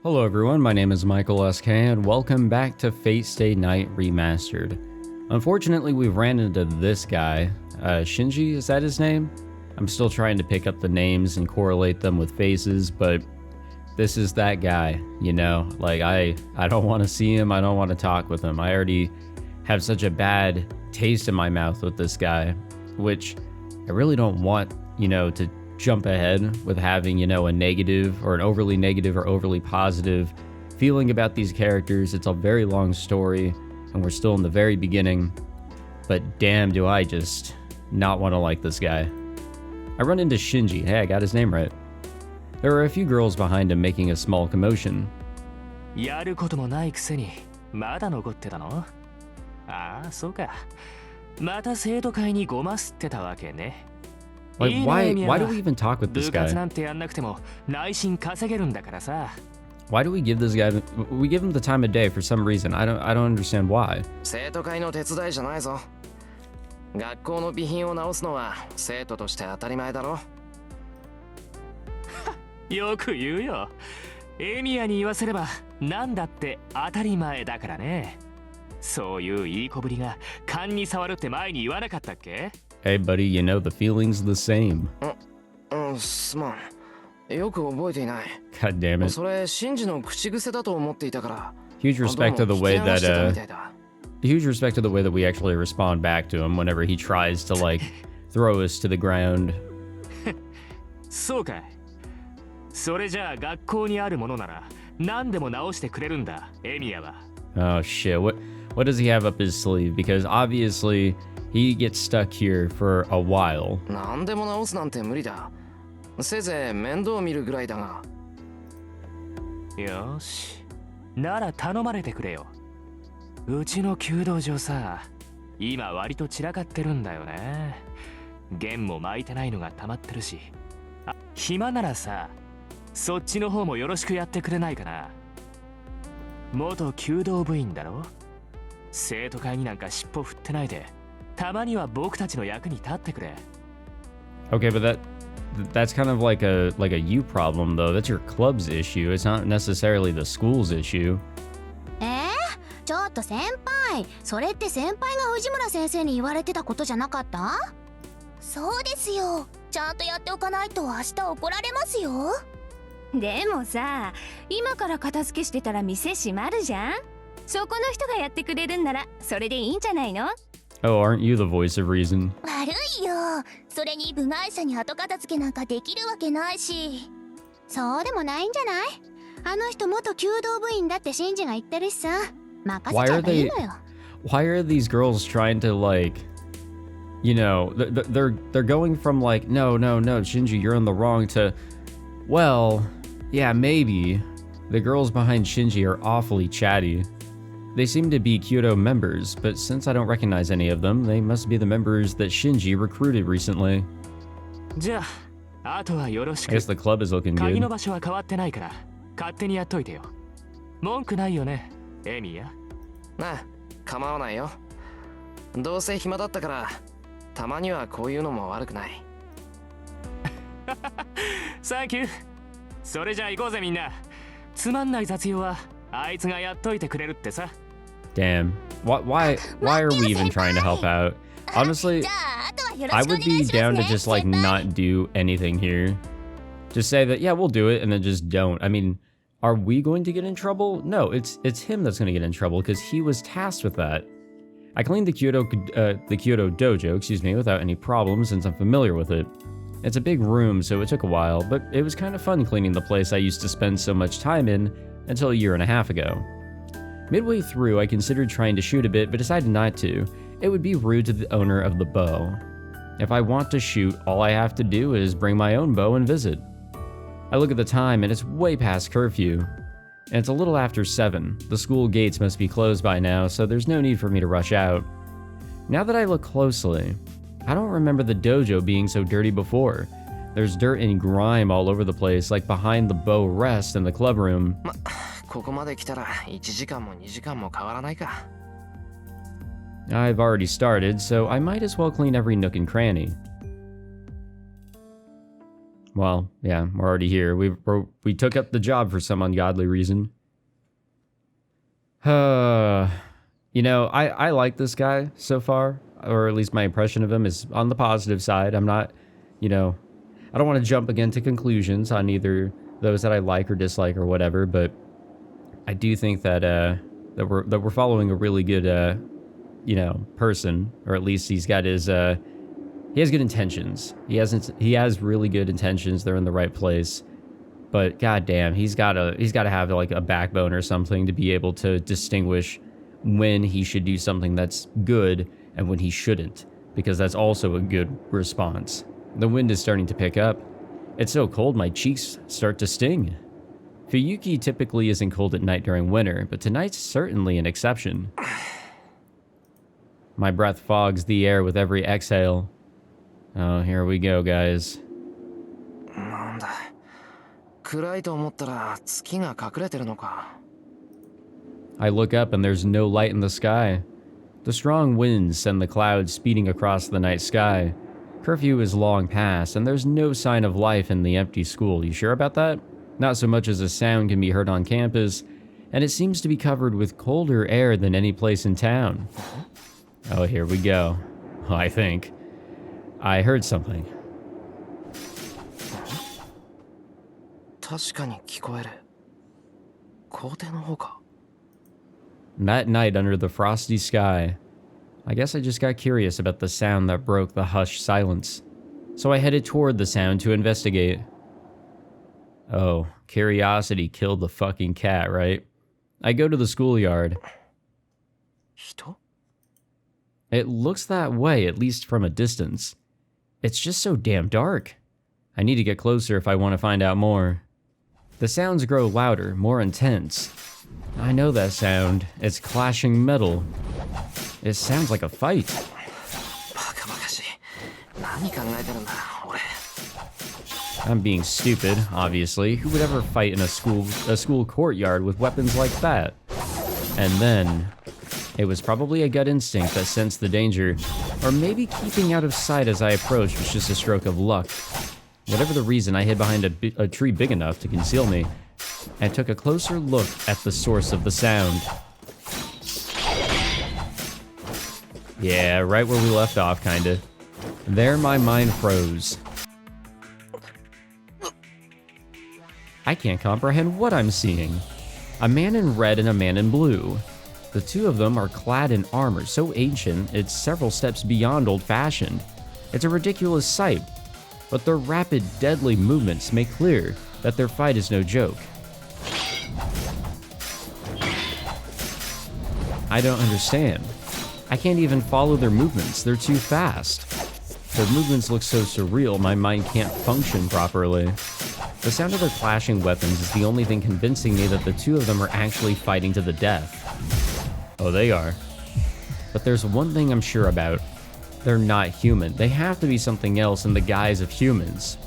Hello everyone, my name is Michael SK and welcome back to Fate Stay Night Remastered. Unfortunately, we ran into this guy, Shinji, is that his name? I'm still trying to pick up the names and correlate them with faces, but this is that guy, you know? Like, I don't want to see him, I don't want to talk with him. I already have such a bad taste in my mouth with this guy, which I really don't want, you know, to jump ahead with having, you know, a negative or an overly negative or overly positive feeling about these characters. It's a very long story and we're still in the very beginning, but damn do I just not want to like this guy. I run into Shinji. Hey, I got his name right. There are a few girls behind him making a small commotion. やることもないくせにまだ残ってたの？ああ、そうか。また生徒会にごますってたわけね。Like, why do we even talk with this guy? Why do we give this guy, we give him the time of day for some reason. I don't understand why. 生徒会の手伝いじゃないぞ。学校の備品を直すのは生徒として当たり前だろ。よく言うよ。エミヤに言わせればなんだって当たり前だからね。そういういい子ぶりが勘に触るって前に言わなかったっけ？ Hey buddy, you know the feeling's the same. すまん。よく覚えていない。God damn it. それシンジの口癖だと思っていたから。Huge respect to the way that huge respect to the way that we actually respond back to him whenever he tries to like throw us to the ground. そうかい。それじゃあ学校にあるものなら何でも直してくれるんだ、エミヤは。Oh shit. What does he have up his sleeve? Because obviously he gets stuck here for a while. 何でも直すなんて無理だ。せいぜい面倒見るぐらいだが。よし。なら頼まれてくれよ。うちの弓道場さ、今割と散らかってるんだよね。弦も巻いてないのが溜まってるし。あ、暇ならさ、そっちの方もよろしくやってくれないかな。元弓道部員だろ？生徒会になんか尻尾振ってないで。たまには僕たちの役に立ってくれ。Okay, but that's kind of like a you problem though. That's your club's issue. It's not necessarily the school's issue. ちょっと先輩、それって先輩が藤村先生に言われてたことじゃなかった？そうですよ。ちゃんとやっておかないと明日怒られますよ。でもさ、今から片付けしてたら店閉まるじゃん。そこの人がやってくれるんならそれでいいんじゃないの？ Oh, aren't you the voice of reason? 悪いよ。それに部外者に後片付けなんかできるわけないし。そうでもないんじゃない？あの人元弓道部員だってシンジが言ってるしさ。任せちゃえばいいのよ。Why are these girls trying to like, you know, they're going from like, no, Shinji, you're in the wrong to, well, yeah, maybe. The girls behind Shinji are awfully chatty. They seem to be Kyoto members, but since I don't recognize any of them, they must be the members that Shinji recruited recently. じゃあ、あとはよろしく。 I guess the club is looking 鍵 good. の場所は変わってないから、勝手にやっといてよ。文句ないよね、エミヤ。なあ、構わないよ。どうせ暇だったから、たまにはこういうのも悪くない。サンキュー。それじゃあ行こうぜみんな。つまんない雑用はあいつがやっといてくれるってさ。Damn. Why are we even trying to help out? Honestly, I would be down to just like not do anything here. Just say that, yeah, we'll do it, and then just don't. I mean, are we going to get in trouble? No, it's him that's going to get in trouble because he was tasked with that. I cleaned the Kyoto dojo, excuse me, without any problems since I'm familiar with it. It's a big room, so it took a while, but it was kind of fun cleaning the place I used to spend so much time in until a year and a half ago. Midway through, I considered trying to shoot a bit, but decided not to. It would be rude to the owner of the bow. If I want to shoot, all I have to do is bring my own bow and visit. I look at the time and it's way past curfew. And it's a little after 7. The school gates must be closed by now, so there's no need for me to rush out. Now that I look closely, I don't remember the dojo being so dirty before. There's dirt and grime all over the place, like behind the bow rest in the club room. ここまで来たら1時間も2時間も変わらないか。I've already started, so I might as well clean every nook and cranny. Well, yeah, we're already here. We took up the job for some ungodly reason. You know, I like this guy so far, or at least my impression of him is on the positive side. I'm not, you know, I don't want to jump again to conclusions on either those that I like or dislike or whatever, but I do think that that we're following a really good you know, person, or at least he's got his he has good intentions. He has really good intentions. They're in the right place. But goddamn, he's got to have like a backbone or something to be able to distinguish when he should do something that's good and when he shouldn't, because that's also a good response. The wind is starting to pick up. It's so cold my cheeks start to sting. Fuyuki typically isn't cold at night during winter, but tonight's certainly an exception. My breath fogs the air with every exhale. Oh, here we go, guys. なんだ。暗いと思ったら月が隠れてるのか。I look up and there's no light in the sky. The strong winds send the clouds speeding across the night sky. Curfew is long past, and there's no sign of life in the empty school. You sure about that? Not so much as a sound can be heard on campus, and it seems to be covered with colder air than any place in town. Oh, here we go. I think. I heard something. 確かに聞こえる。校庭の方か。That night under the frosty sky, I guess I just got curious about the sound that broke the hushed silence. So I headed toward the sound to investigate. Oh, curiosity killed the fucking cat, right? I go to the schoolyard. 人? It looks that way, at least from a distance. It's just so damn dark. I need to get closer if I want to find out more. The sounds grow louder, more intense. I know that sound. It's clashing metal. It sounds like a fight. バカバカしい。何考えてるんだ、俺。I'm being stupid, obviously. Who would ever fight in a school courtyard with weapons like that? And then, it was probably a gut instinct that sensed the danger, or maybe keeping out of sight as I approached was just a stroke of luck. Whatever the reason, I hid behind a tree big enough to conceal me, and took a closer look at the source of the sound. Yeah, right where we left off, kinda. There my mind froze. I can't comprehend what I'm seeing. A man in red and a man in blue. The two of them are clad in armor so ancient it's several steps beyond old-fashioned. It's a ridiculous sight, but their rapid, deadly movements make clear that their fight is no joke. I don't understand. I can't even follow their movements, they're too fast. Their movements look so surreal, my mind can't function properly. The sound of their clashing weapons is the only thing convincing me that the two of them are actually fighting to the death. Oh, they are. But there's one thing I'm sure about. They're not human. They have to be something else in the guise of humans.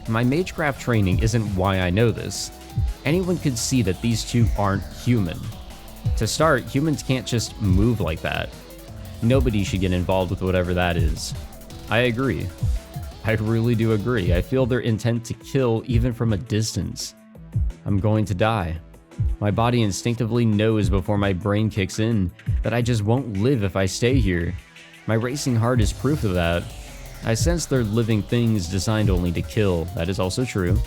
My magecraft training isn't why I know this. Anyone could see that these two aren't human. To start, humans can't just move like that. Nobody should get involved with whatever that is. I agree. I really do agree. I feel their intent to kill even from a distance. I'm going to die. My body instinctively knows before my brain kicks in that I just won't live if I stay here. My racing heart is proof of that. I sense they're living things designed only to kill. That is also true.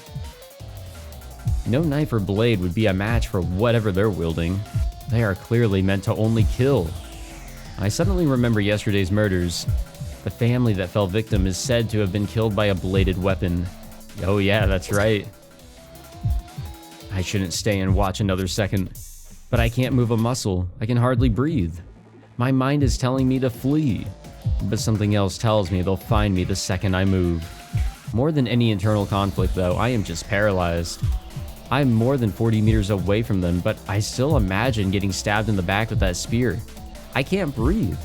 No knife or blade would be a match for whatever they're wielding. They are clearly meant to only kill. I suddenly remember yesterday's murders. The family that fell victim is said to have been killed by a bladed weapon. Oh yeah, that's right. I shouldn't stay and watch another second, but I can't move a muscle. I can hardly breathe. My mind is telling me to flee, but something else tells me they'll find me the second I move. More than any internal conflict though, I am just paralyzed. I'm more than 40 meters away from them, but I still imagine getting stabbed in the back with that spear. I can't breathe.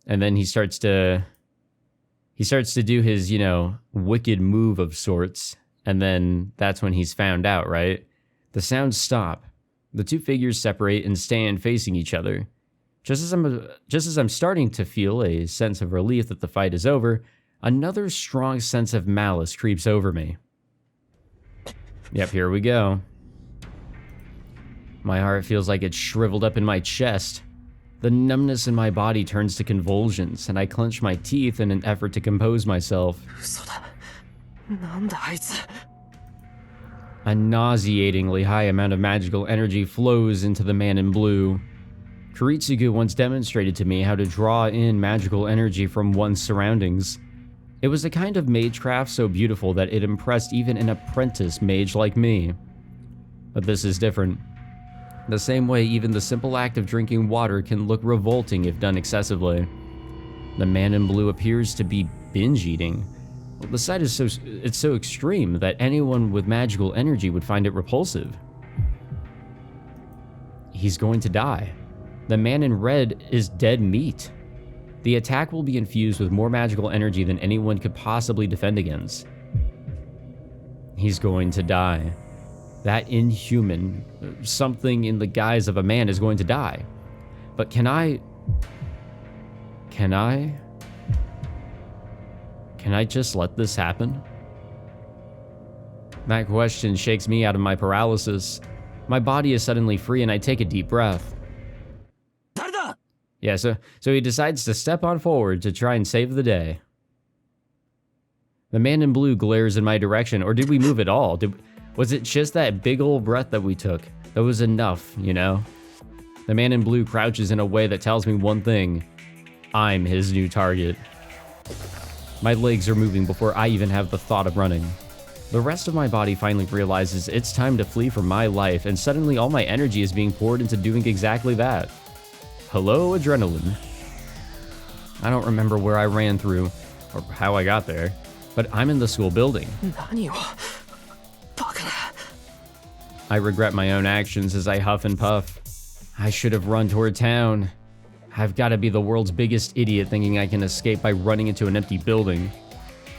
And then he starts to do his, you know, wicked move of sorts. And then that's when he's found out, right? The sounds stop. The two figures separate and stand facing each other. Just as I'm starting to feel a sense of relief that the fight is over, Another strong sense of malice creeps over me. Yep, here we go. My heart feels like it's shriveled up in my chest. The numbness in my body turns to convulsions, and I clench my teeth in an effort to compose myself. 嘘だ。なんだあいつ。 A nauseatingly high amount of magical energy flows into the man in blue. Kiritsugu once demonstrated to me how to draw in magical energy from one's surroundings. It was a kind of magecraft so beautiful that it impressed even an apprentice mage like me. But this is different. The same way even the simple act of drinking water can look revolting if done excessively. The man in blue appears to be binge eating. The sight is so extreme that anyone with magical energy would find it repulsive. He's going to die. The man in red is dead meat. The attack will be infused with more magical energy than anyone could possibly defend against. He's going to die. That inhuman, something in the guise of a man is going to die. But can I just let this happen? That question shakes me out of my paralysis. My body is suddenly free and I take a deep breath. Yeah, so he decides to step on forward to try and save the day. The man in blue glares in my direction, or did we move at all? Was it just that big old breath that we took? That was enough, you know? The man in blue crouches in a way that tells me one thing. I'm his new target. My legs are moving before I even have the thought of running. The rest of my body finally realizes it's time to flee for my life, and suddenly all my energy is being poured into doing exactly that. Hello, adrenaline. I don't remember where I ran through, or how I got there, but I'm in the school building. 何を。バカな。 I regret my own actions as I huff and puff. I should have run toward town. I've got to be the world's biggest idiot thinking I can escape by running into an empty building.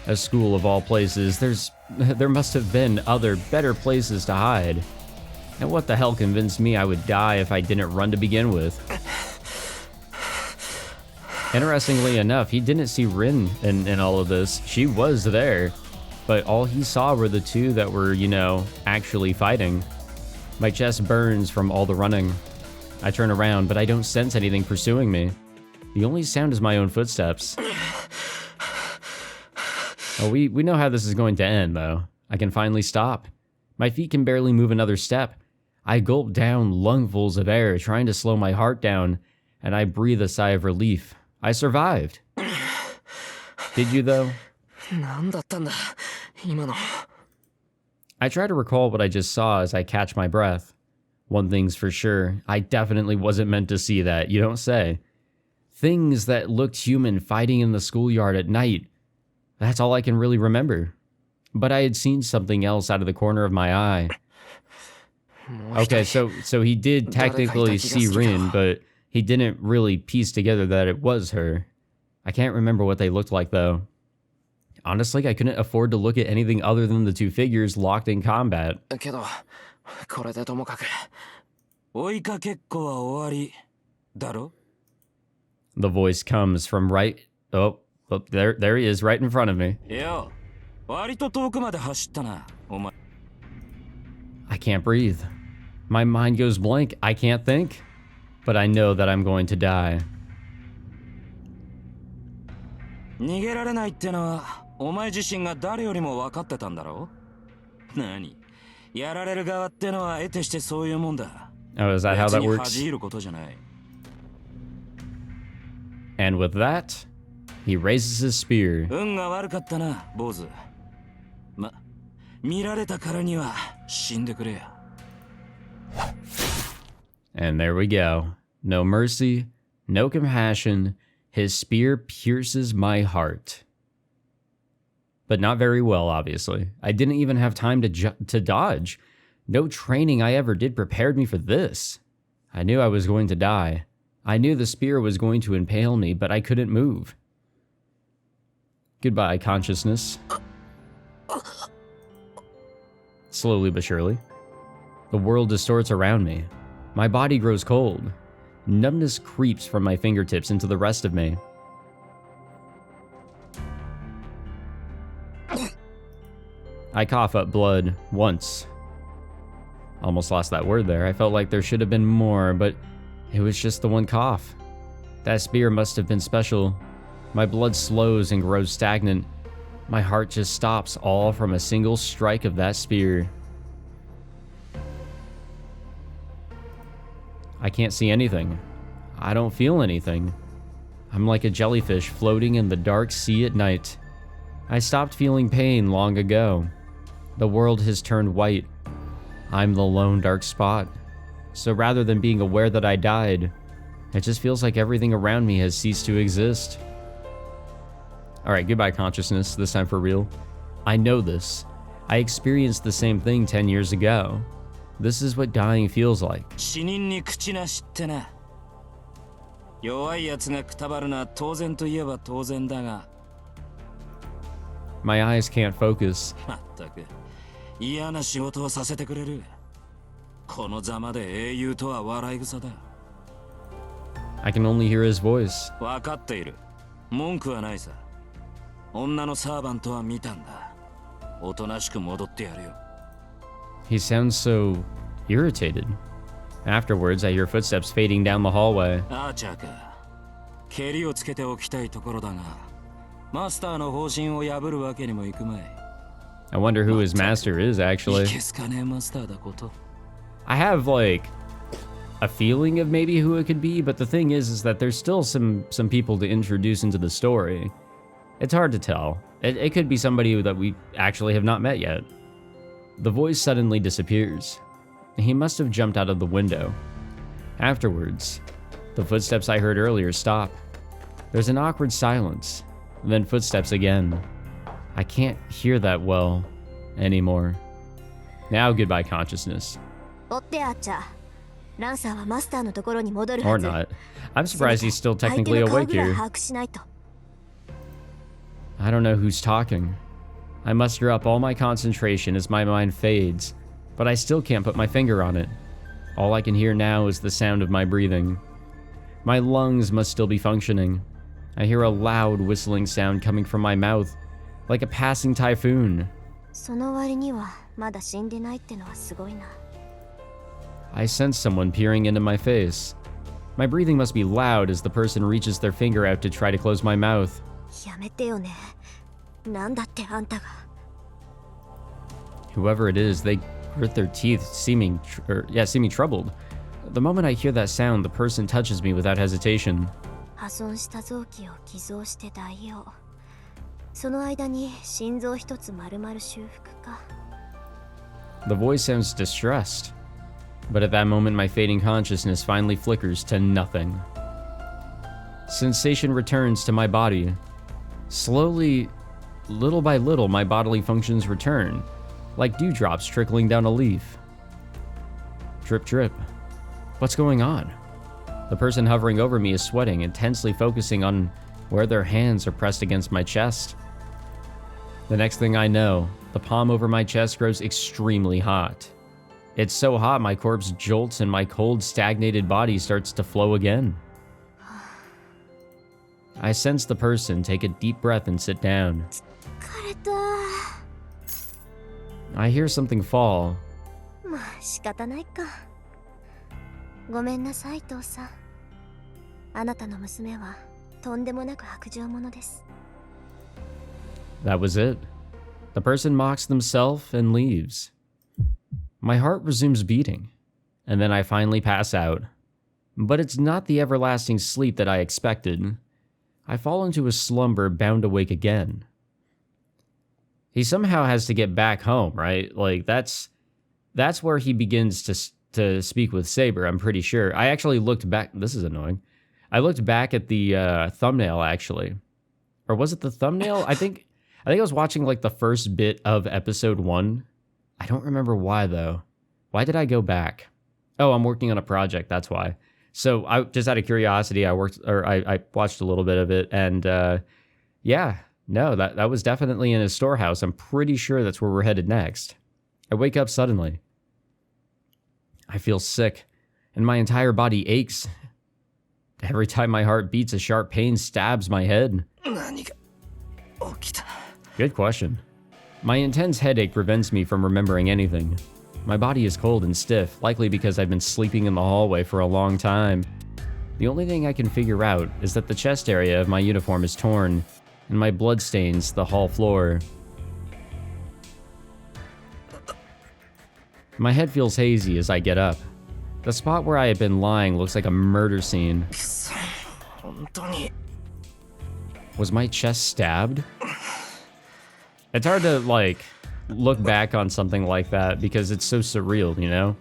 A school of all places, there must have been other, better places to hide. And what the hell convinced me I would die if I didn't run to begin with? Interestingly enough, he didn't see Rin in all of this. She was there, but all he saw were the two that were, you know, actually fighting. My chest burns from all the running. I turn around, but I don't sense anything pursuing me. The only sound is my own footsteps. Oh, we know how this is going to end, though. I can finally stop. My feet can barely move another step. I gulp down lungfuls of air, trying to slow my heart down, and I breathe a sigh of relief. I survived. Did you, though? 何だったんだ今の。 I try to recall what I just saw as I catch my breath. One thing's for sure, I definitely wasn't meant to see that, you don't say. Things that looked human fighting in the schoolyard at night. That's all I can really remember. But I had seen something else out of the corner of my eye. Okay, so he did technically see Rin, but he didn't really piece together that it was her. I can't remember what they looked like, though. Honestly, I couldn't afford to look at anything other than the two figures locked in combat. けど、これでともかく。追いかけっこは終わりだろ? The voice comes from right... Oh, there he is, right in front of me. いや、割と遠くまで走ったな、お前。 I can't breathe. My mind goes blank. I can't think. But I know that I'm going to die. 逃げられないってのは、お前自身が誰よりも分かってたんだろ? 何? やられる側ってのは得てしてそういうもんだ。 Oh, is that how that works? 恥じることじゃない。 And with that, he raises his spear. 運が悪かったな、坊主。ま、見られたからには死んでくれや。 And there we go. No mercy, no compassion. His spear pierces my heart. But not very well, obviously. I didn't even have time to dodge. No training I ever did prepared me for this. I knew I was going to die. I knew the spear was going to impale me, but I couldn't move. Goodbye, consciousness. Slowly but surely. The world distorts around me. My body grows cold. Numbness creeps from my fingertips into the rest of me. I cough up blood once. Almost lost that word there. I felt like there should have been more, but it was just the one cough. That spear must have been special. My blood slows and grows stagnant. My heart just stops, all from a single strike of that spear. I can't see anything. I don't feel anything. I'm like a jellyfish floating in the dark sea at night. I stopped feeling pain long ago. The world has turned white. I'm the lone dark spot. So rather than being aware that I died, it just feels like everything around me has ceased to exist. Alright, goodbye consciousness, this time for real. I know this. I experienced the same thing 10 years ago. This is what dying feels like. 死人に口なしってな。弱い奴がくたばるのは当然といえば当然だが。My eyes can't focus. まったく嫌な仕事をさせてくれる。このざまで英雄とは笑い草だ。I can only hear his voice. 分かっている。文句はないさ。女のサーバントは見たんだ。おとなしく戻ってやるよ。He sounds so irritated. Afterwards, I hear footsteps fading down the hallway. アーチャーか。蹴りをつけておきたいところだが、マスターの方針を破るわけにもいくまい。I wonder who his master is, actually. いけすかねえマスターだこと。I have, like, a feeling of maybe who it could be, but the thing is that there's still some people to introduce into the story. It's hard to tell. It could be somebody that we actually have not met yet. The voice suddenly disappears. He must have jumped out of the window. Afterwards, the footsteps I heard earlier stop. There's an awkward silence, then footsteps again. I can't hear that well anymore. Now goodbye consciousness. 追ってアーチャー。ランサーはマスターのところに戻る Or はず。 not. I'm surprised he's still 相手 technically の顔 awake ぐらい here. 把握しないと。I don't know who's talking. I muster up all my concentration as my mind fades, but I still can't put my finger on it. All I can hear now is the sound of my breathing. My lungs must still be functioning. I hear a loud whistling sound coming from my mouth, like a passing typhoon. その割にはまだ死んでないってのはすごいな。I sense someone peering into my face. My breathing must be loud as the person reaches their finger out to try to close my mouth. やめてよね。なんだってあんたが。Whoever it is, they grit their teeth, seeming troubled. The moment I hear that sound, the person touches me without hesitation. 破損した臓器を寄贈して代用。その間に心臓一つ丸々修復か。The voice sounds distressed, but at that moment my fading consciousness finally flickers to nothing. Sensation returns to my body. Slowly, little by little, my bodily functions return, like dewdrops trickling down a leaf. Drip, drip. What's going on? The person hovering over me is sweating, intensely focusing on where their hands are pressed against my chest. The next thing I know, the palm over my chest grows extremely hot. It's so hot my corpse jolts and my cold, stagnated body starts to flow again. I sense the person take a deep breath and sit down. 疲れた。 I hear something fall. まあ仕方ないか。ごめんなさい父さん。あなたの娘はとんでもなく薄情者です。 That was it. The person mocks themselves and leaves. My heart resumes beating, and then I finally pass out. But it's not the everlasting sleep that I expected. I fall into a slumber bound to wake again. He somehow has to get back home, right? Like, that's where he begins to speak with Saber, I'm pretty sure. I actually looked back. This is annoying. I looked back at the thumbnail, actually. Or was it the thumbnail? I think I was watching, like, the first bit of episode 1. I don't remember why, though. Why did I go back? Oh, I'm working on a project, that's why. So, I just out of curiosity, I watched a little bit of it, and, yeah. No, that was definitely in his storehouse. I'm pretty sure that's where we're headed next. I wake up suddenly. I feel sick, and my entire body aches. Every time my heart beats, a sharp pain stabs my head. 何が起きた。 Good question. My intense headache prevents me from remembering anything. My body is cold and stiff, likely because I've been sleeping in the hallway for a long time. The only thing I can figure out is that the chest area of my uniform is torn, and my blood stains the hall floor. My head feels hazy as I get up. The spot where I had been lying looks like a murder scene. 本当に Was my chest stabbed? It's hard to, like, look back on something like that because it's so surreal, you know?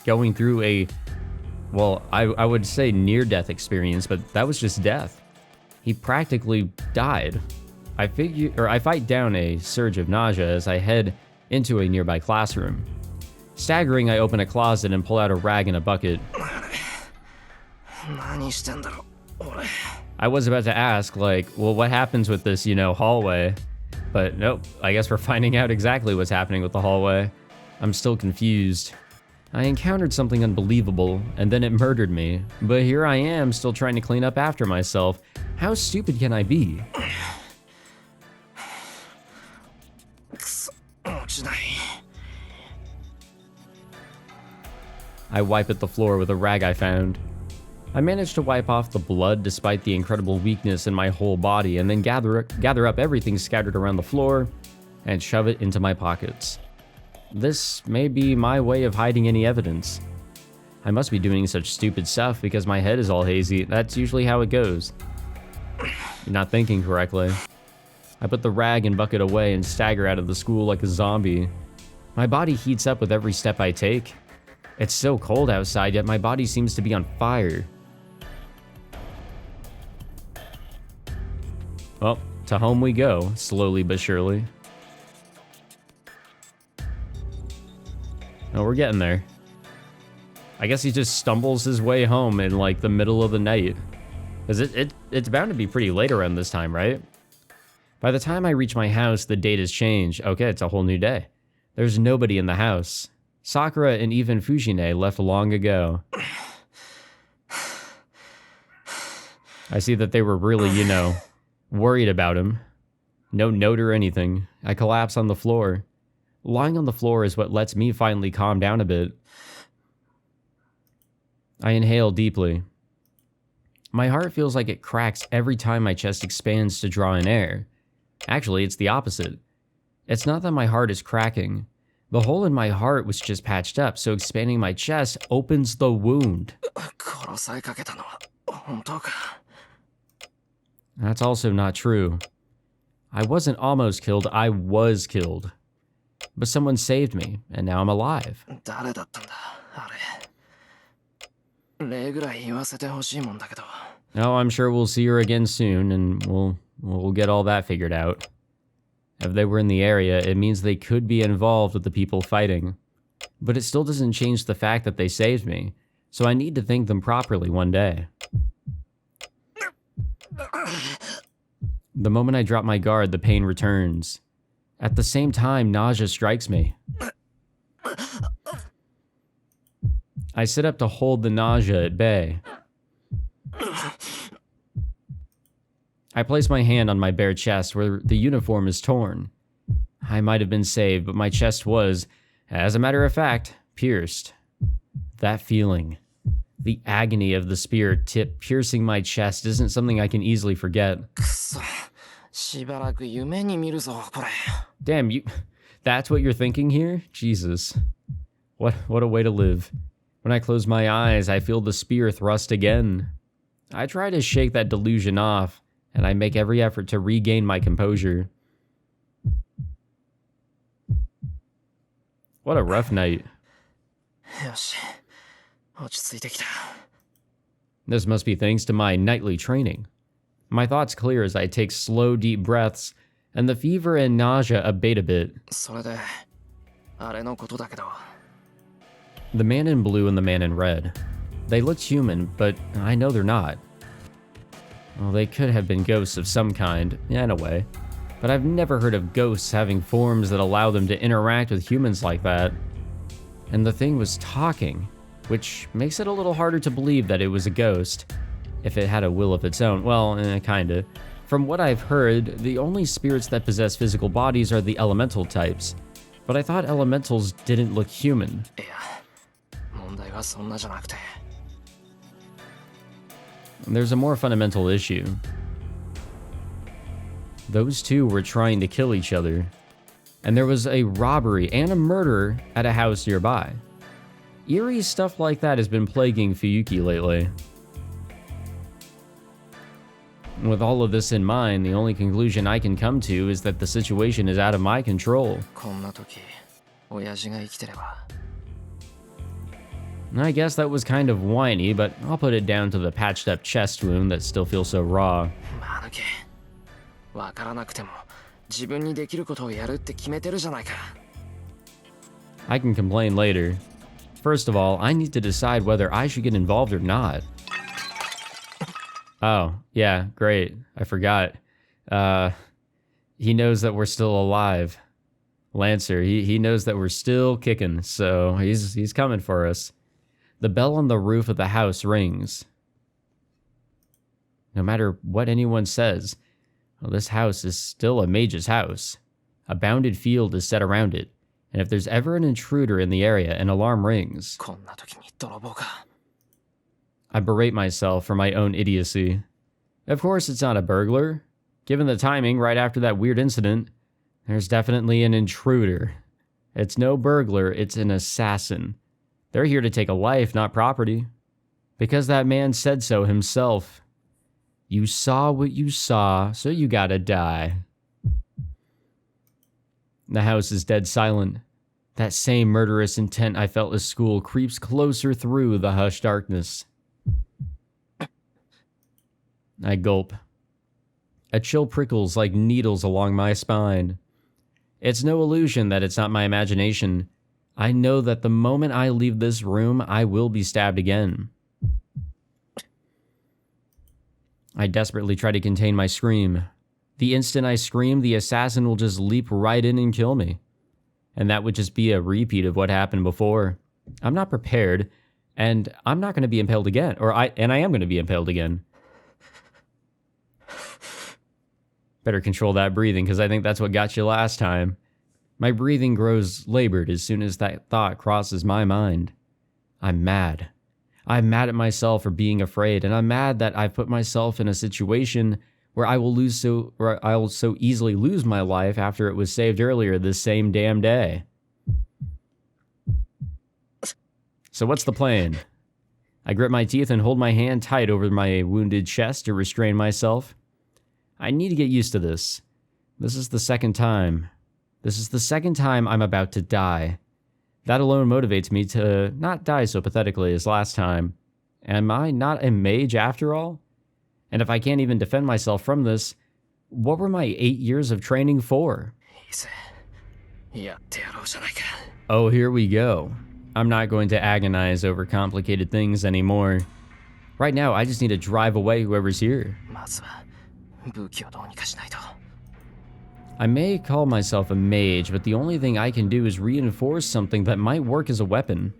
Going through a, well, I would say near-death experience, but that was just death. He practically died. I fight down a surge of nausea as I head into a nearby classroom. Staggering, I open a closet and pull out a rag and a bucket. 何してんだろう俺 I was about to ask, like, well, what happens with this, you know, hallway? But nope, I guess we're finding out exactly what's happening with the hallway. I'm still confused. I encountered something unbelievable, and then it murdered me. But here I am, still trying to clean up after myself. How stupid can I be? くそ落ちない I wipe at the floor with a rag I found. I managed to wipe off the blood despite the incredible weakness in my whole body, and then gather up everything scattered around the floor and shove it into my pockets. This may be my way of hiding any evidence. I must be doing such stupid stuff because my head is all hazy. That's usually how it goes. You're not thinking correctly. I put the rag and bucket away and stagger out of the school like a zombie. My body heats up with every step I take. It's so cold outside, yet my body seems to be on fire. Well, to home we go, slowly but surely. Oh, we're getting there. I guess he just stumbles his way home in, like, the middle of the night. Because it's bound to be pretty late around this time, right? By the time I reach my house, the date has changed. Okay, it's a whole new day. There's nobody in the house. Sakura and even Fujine left long ago. I see that they were really, you know, worried about him. No note or anything. I collapse on the floor. Lying on the floor is what lets me finally calm down a bit. I inhale deeply. My heart feels like it cracks every time my chest expands to draw in air. Actually, it's the opposite. It's not that my heart is cracking. The hole in my heart was just patched up, so expanding my chest opens the wound. 殺されかけたのは本当か That's also not true. I wasn't almost killed, I was killed. But someone saved me, and now I'm alive. 誰だったんだあれ礼ぐらい言わせてほしいもんだけど Oh, I'm sure we'll see her again soon, and we'll get all that figured out. If they were in the area, it means they could be involved with the people fighting. But it still doesn't change the fact that they saved me, so I need to thank them properly one day. The moment I drop my guard, the pain returns. At the same time, nausea strikes me. I sit up to hold the nausea at bay. I place my hand on my bare chest where the uniform is torn. I might have been saved, but my chest was, as a matter of fact, pierced. That feeling, the agony of the spear tip piercing my chest isn't something I can easily forget. くそしばらく夢に見るぞこれ Damn, that's what you're thinking here? Jesus. What a way to live. When I close my eyes, I feel the spear thrust again. I try to shake that delusion off, and I make every effort to regain my composure. What a rough night. よし落ち着いてきた This must be thanks to my nightly training. My thoughts clear as I take slow, deep breaths, and the fever and nausea abate a bit. それであれのことだけど The man in blue and the man in red. They looked human, but I know they're not. Well, they could have been ghosts of some kind, in a way. But I've never heard of ghosts having forms that allow them to interact with humans like that. And the thing was talking, which makes it a little harder to believe that it was a ghost. If it had a will of its own, well, kinda. From what I've heard, the only spirits that possess physical bodies are the elemental types, but I thought elementals didn't look human. いや、問題はそんなじゃなくて。There's a more fundamental issue. Those two were trying to kill each other, and there was a robbery and a murder at a house nearby. Eerie stuff like that has been plaguing Fuyuki lately. With all of this in mind, the only conclusion I can come to is that the situation is out of my control. こんな時、親父が生きてれば。I guess that was kind of whiny, but I'll put it down to the patched up chest wound that still feels so raw. まぬけ、わからなくても自分にできることをやるって決めてるじゃないか。I can complain later. First of all, I need to decide whether I should get involved or not. Oh, yeah, great. I forgot. He knows that we're still alive. Lancer, he knows that we're still kicking, so he's coming for us. The bell on the roof of the house rings. No matter what anyone says, well, this house is still a mage's house. A bounded field is set around it, and if there's ever an intruder in the area, an alarm rings. こんな時に泥棒か。I berate myself for my own idiocy. Of course it's not a burglar. Given the timing right after that weird incident, there's definitely an intruder. It's no burglar, it's an assassin. They're here to take a life, not property. Because that man said so himself. You saw what you saw, so you gotta die. The house is dead silent. That same murderous intent I felt at school creeps closer through the hushed darkness. I gulp. A chill prickles like needles along my spine. It's no illusion that it's not my imagination. I know that the moment I leave this room, I will be stabbed again. I desperately try to contain my scream. The instant I scream, the assassin will just leap right in and kill me. And that would just be a repeat of what happened before. I'm not prepared, and I'm not going to be impaled again. I am going to be impaled again. Better control that breathing, because I think that's what got you last time. My breathing grows labored as soon as that thought crosses my mind. I'm mad. I'm mad at myself for being afraid, and I'm mad that I've put myself in a situation where I'll so easily lose my life after it was saved earlier this same damn day. So what's the plan? I grip my teeth and hold my hand tight over my wounded chest to restrain myself. I need to get used to this. This is the second time. This is the second time I'm about to die. That alone motivates me to not die so pathetically as last time. Am I not a mage after all? And if I can't even defend myself from this, what were my 8 years of training for? Oh, here we go. I'm not going to agonize over complicated things anymore. Right now, I just need to drive away whoever's here. I may call myself a mage, but the only thing I can do is reinforce something that might work as a weapon.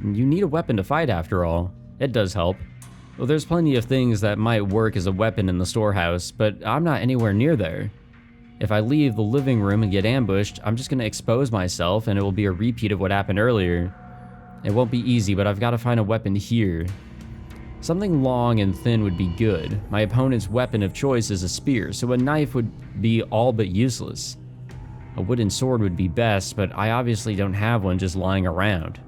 You need a weapon to fight after all. It does help. Well, there's plenty of things that might work as a weapon in the storehouse, but I'm not anywhere near there. If I leave the living room and get ambushed, I'm just going to expose myself and it will be a repeat of what happened earlier. It won't be easy, but I've got to find a weapon here. Something long and thin would be good. My opponent's weapon of choice is a spear, so a knife would be all but useless. A wooden sword would be best, but I obviously don't have one just lying around.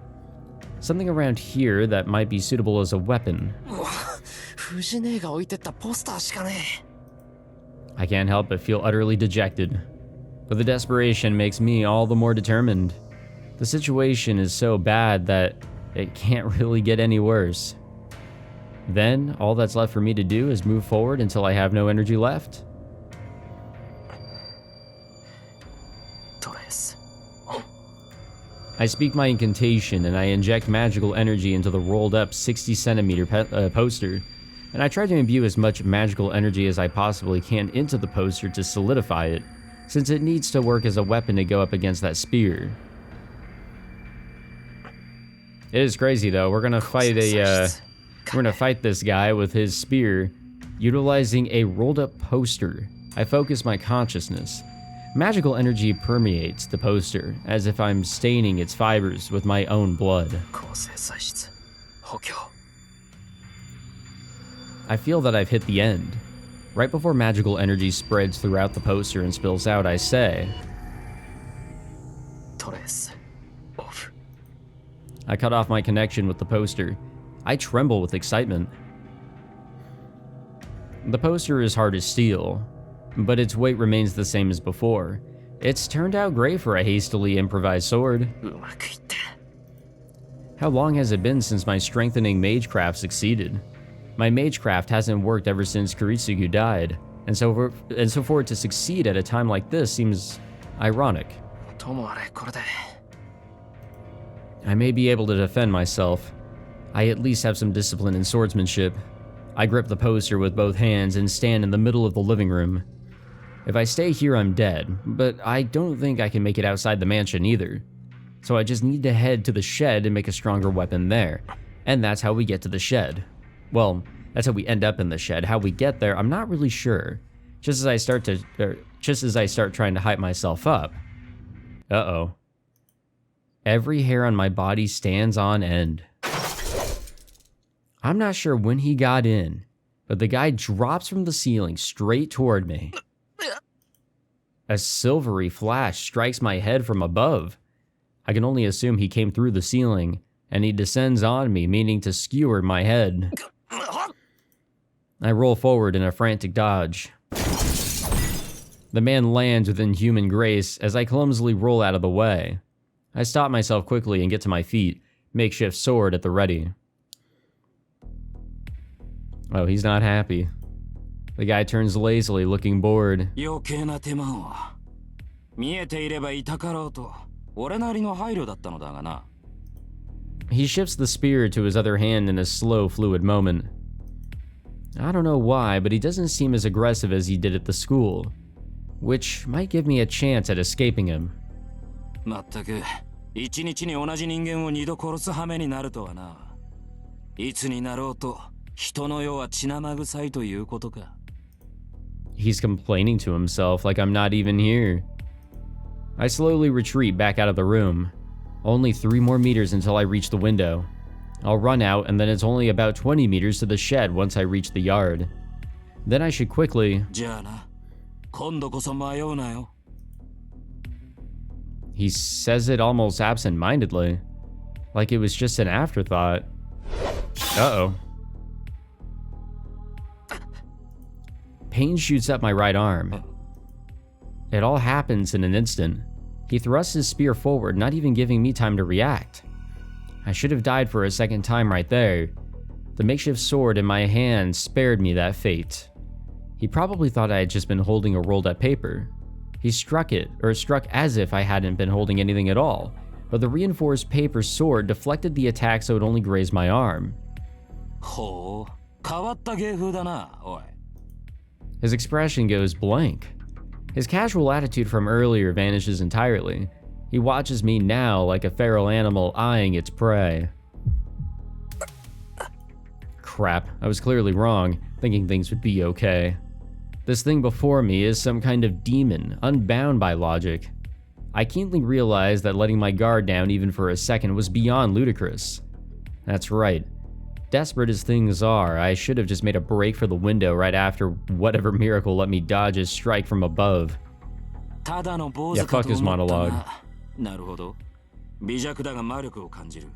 Something around here that might be suitable as a weapon. I can't help but feel utterly dejected. But the desperation makes me all the more determined. The situation is so bad that it can't really get any worse. Then, all that's left for me to do is move forward until I have no energy left. I speak my incantation and I inject magical energy into the rolled up 60 centimeter poster, and I try to imbue as much magical energy as I possibly can into the poster to solidify it, since it needs to work as a weapon to go up against that spear. It is crazy though. We're gonna fight this guy with his spear, Utilizing a rolled-up poster, I focus my consciousness. Magical energy permeates the poster, as if I'm staining its fibers with my own blood. 構成材質補強 I feel that I've hit the end. Right before magical energy spreads throughout the poster and spills out, I say, トレースオフ I cut off my connection with the poster. I tremble with excitement. The poster is hard as steel, but its weight remains the same as before. It's turned out great for a hastily improvised sword. うまくいった How long has it been since my strengthening magecraft succeeded? My magecraft hasn't worked ever since Kiritsugu died, and so for it to succeed at a time like this seems ironic. ともあれこれで I may be able to defend myself. I at least have some discipline in swordsmanship. I grip the poster with both hands and stand in the middle of the living room. If I stay here, I'm dead, but I don't think I can make it outside the mansion either. So I just need to head to the shed and make a stronger weapon there. And that's how we get to the shed. Well, that's how we end up in the shed. How we get there, I'm not really sure. Just as I start trying to hype myself up. Uh-oh. Every hair on my body stands on end. I'm not sure when he got in, but the guy drops from the ceiling straight toward me. A silvery flash strikes my head from above. I can only assume he came through the ceiling, and he descends on me, meaning to skewer my head. I roll forward in a frantic dodge. The man lands with inhuman grace as I clumsily roll out of the way. I stop myself quickly and get to my feet, makeshift sword at the ready. Oh, he's not happy. The guy turns lazily, looking bored. 余計な手間を見えていればいたかろうと俺なりの配慮だったのだがな He shifts the spear to his other hand in a slow, fluid moment. I don't know why, but he doesn't seem as aggressive as he did at the school, which might give me a chance at escaping him. まったく一日に同じ人間を二度殺す羽目になるとはないつになろうと人の世は血生臭いということか He's complaining to himself like I'm not even here. I slowly retreat back out of the room. Only 3 more meters until I reach the window. I'll run out, and then it's only about 20 meters to the shed once I reach the yard. Then I should quickly... じゃあな今度こそ迷うなよ He says it almost absent-mindedly, like it was just an afterthought. Uh-oh. Pain shoots up my right arm. It all happens in an instant. He thrusts his spear forward, not even giving me time to react. I should have died for a second time right there. The makeshift sword in my hand spared me that fate. He probably thought I had just been holding a rolled up paper. He struck as if I hadn't been holding anything at all, but the reinforced paper sword deflected the attack so it only grazed my arm. ほう変わった芸風だなおい His expression goes blank. His casual attitude from earlier vanishes entirely. He watches me now like a feral animal eyeing its prey. Crap, I was clearly wrong, thinking things would be okay. This thing before me is some kind of demon, unbound by logic. I keenly realized that letting my guard down even for a second was beyond ludicrous. That's right. Desperate as things are, I should have just made a break for the window right after whatever miracle let me dodge his strike from above. ただの坊 Yeah, 主か fuck と his 思った monologue. ななるほど微弱だが魔力を感じる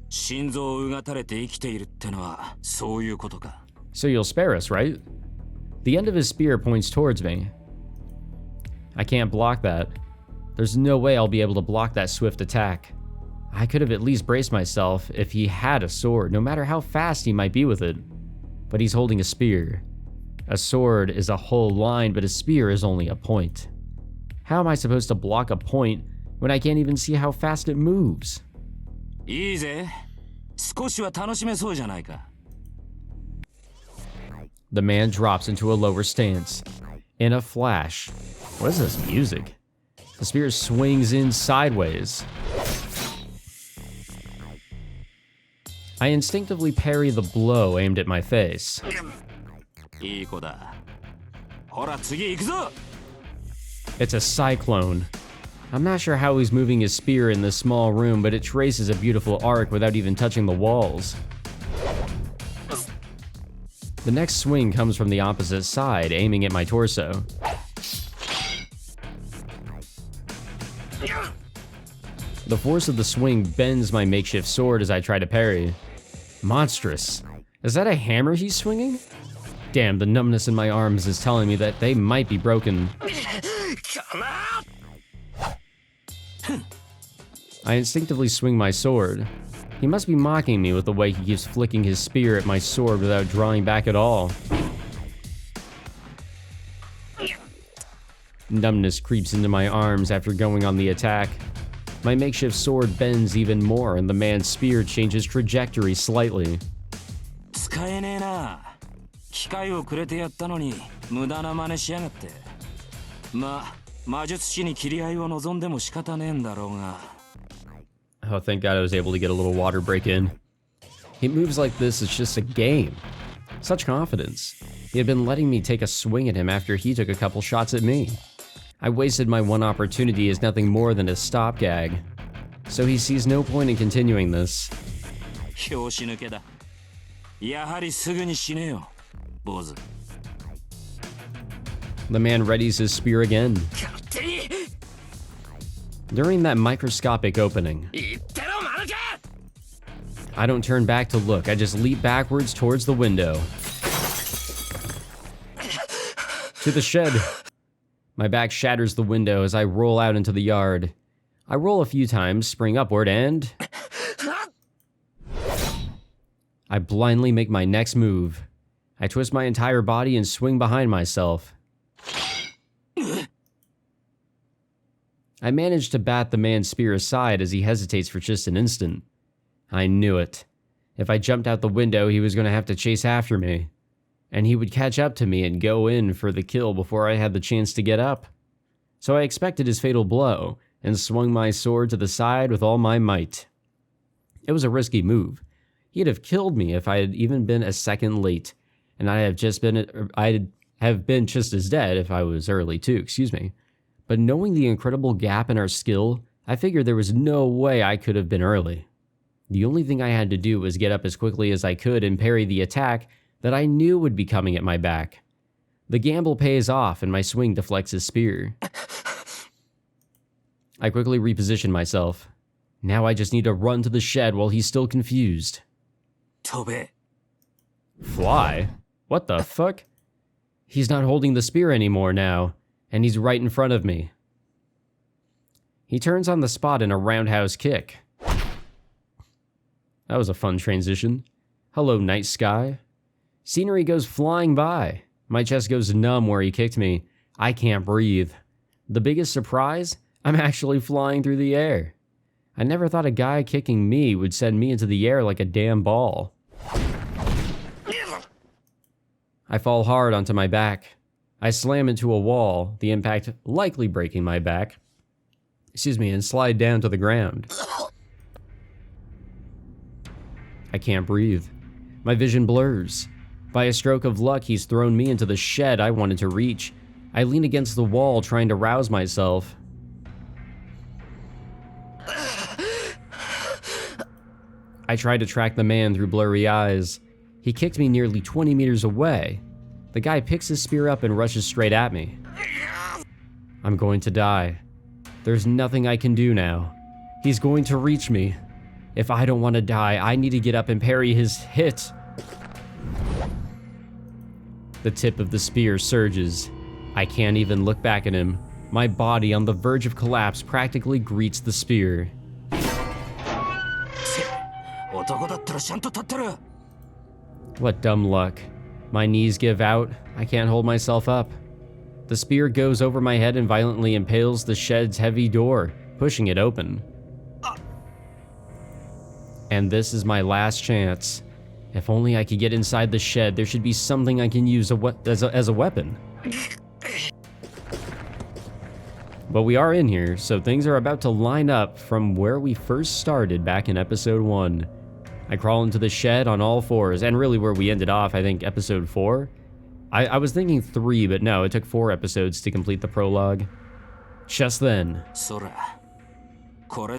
心臓をうがたれて生きているってのはそういうことか So you'll spare us, right? The end of his spear points towards me. I can't block that. There's no way I'll be able to block that swift attack. I could have at least braced myself if he had a sword, no matter how fast he might be with it. But he's holding a spear. A sword is a whole line, but a spear is only a point. How am I supposed to block a point when I can't even see how fast it moves? いいぜ少しは楽しめそうじゃないか The man drops into a lower stance. In a flash. What is this music? The spear swings in sideways. I instinctively parry the blow aimed at my face. いい子だ。ほら次行くぞ。 It's a cyclone. I'm not sure how he's moving his spear in this small room, but it traces a beautiful arc without even touching the walls. The next swing comes from the opposite side, aiming at my torso. The force of the swing bends my makeshift sword as I try to parry. Monstrous. Is that a hammer he's swinging? Damn, the numbness in my arms is telling me that they might be broken. I instinctively swing my sword. He must be mocking me with the way he keeps flicking his spear at my sword without drawing back at all. Numbness creeps into my arms after going on the attack. My makeshift sword bends even more and the man's spear changes trajectory slightly. 使えねえな。機械をくれてやったのに無駄な真似しやがって。まあ、魔術師に切り合いを望んでも仕方ねえんだろうが。 Oh, thank God I was able to get a little water break in. He moves like this, it's just a game. Such confidence. He had been letting me take a swing at him after he took a couple shots at me. I wasted my one opportunity as nothing more than a stopgag. So he sees no point in continuing this. 拍子抜けだ。やはりすぐに死ねよ、坊主。 The man readies his spear again. During that microscopic opening, I don't turn back to look, I just leap backwards towards the window. To the shed. My back shatters the window as I roll out into the yard. I roll a few times, spring upward, and... I blindly make my next move. I twist my entire body and swing behind myself. I manage to bat the man's spear aside as he hesitates for just an instant. I knew it. If I jumped out the window, he was going to have to chase after me. And he would catch up to me and go in for the kill before I had the chance to get up. So I expected his fatal blow and swung my sword to the side with all my might. It was a risky move. He'd have killed me if I had even been a second late, and I'd have been just as dead if I was early too, excuse me. But knowing the incredible gap in our skill, I figured there was no way I could have been early. The only thing I had to do was get up as quickly as I could and parry the attack that I knew would be coming at my back. The gamble pays off and my swing deflects his spear. I quickly reposition myself. Now I just need to run to the shed while he's still confused. 飛べ。 Fly? What the fuck? He's not holding the spear anymore now, and he's right in front of me. He turns on the spot in a roundhouse kick. That was a fun transition. Hello, night sky. Scenery goes flying by. My chest goes numb where he kicked me. I can't breathe. The biggest surprise? I'm actually flying through the air. I never thought a guy kicking me would send me into the air like a damn ball. I fall hard onto my back. I slam into a wall, the impact likely breaking my back. Excuse me, and slide down to the ground. I can't breathe. My vision blurs. By a stroke of luck, he's thrown me into the shed I wanted to reach. I lean against the wall, trying to rouse myself. I tried to track the man through blurry eyes. He kicked me nearly 20 meters away. The guy picks his spear up and rushes straight at me. I'm going to die. There's nothing I can do now. He's going to reach me. If I don't want to die, I need to get up and parry his hit. The tip of the spear surges. I can't even look back at him. My body on the verge of collapse practically greets the spear. 男だったらちゃんと立ってる。 What dumb luck. My knees give out. I can't hold myself up. The spear goes over my head and violently impales the shed's heavy door, pushing it open. And this is my last chance. If only I could get inside the shed, there should be something I can use as a weapon. But we are in here, so things are about to line up from where we first started back in episode 1. I crawl into the shed on all fours, and really where we ended off, I think episode 4. I was thinking 3, but no, it took 4 episodes to complete the prologue. Just then, そらこれ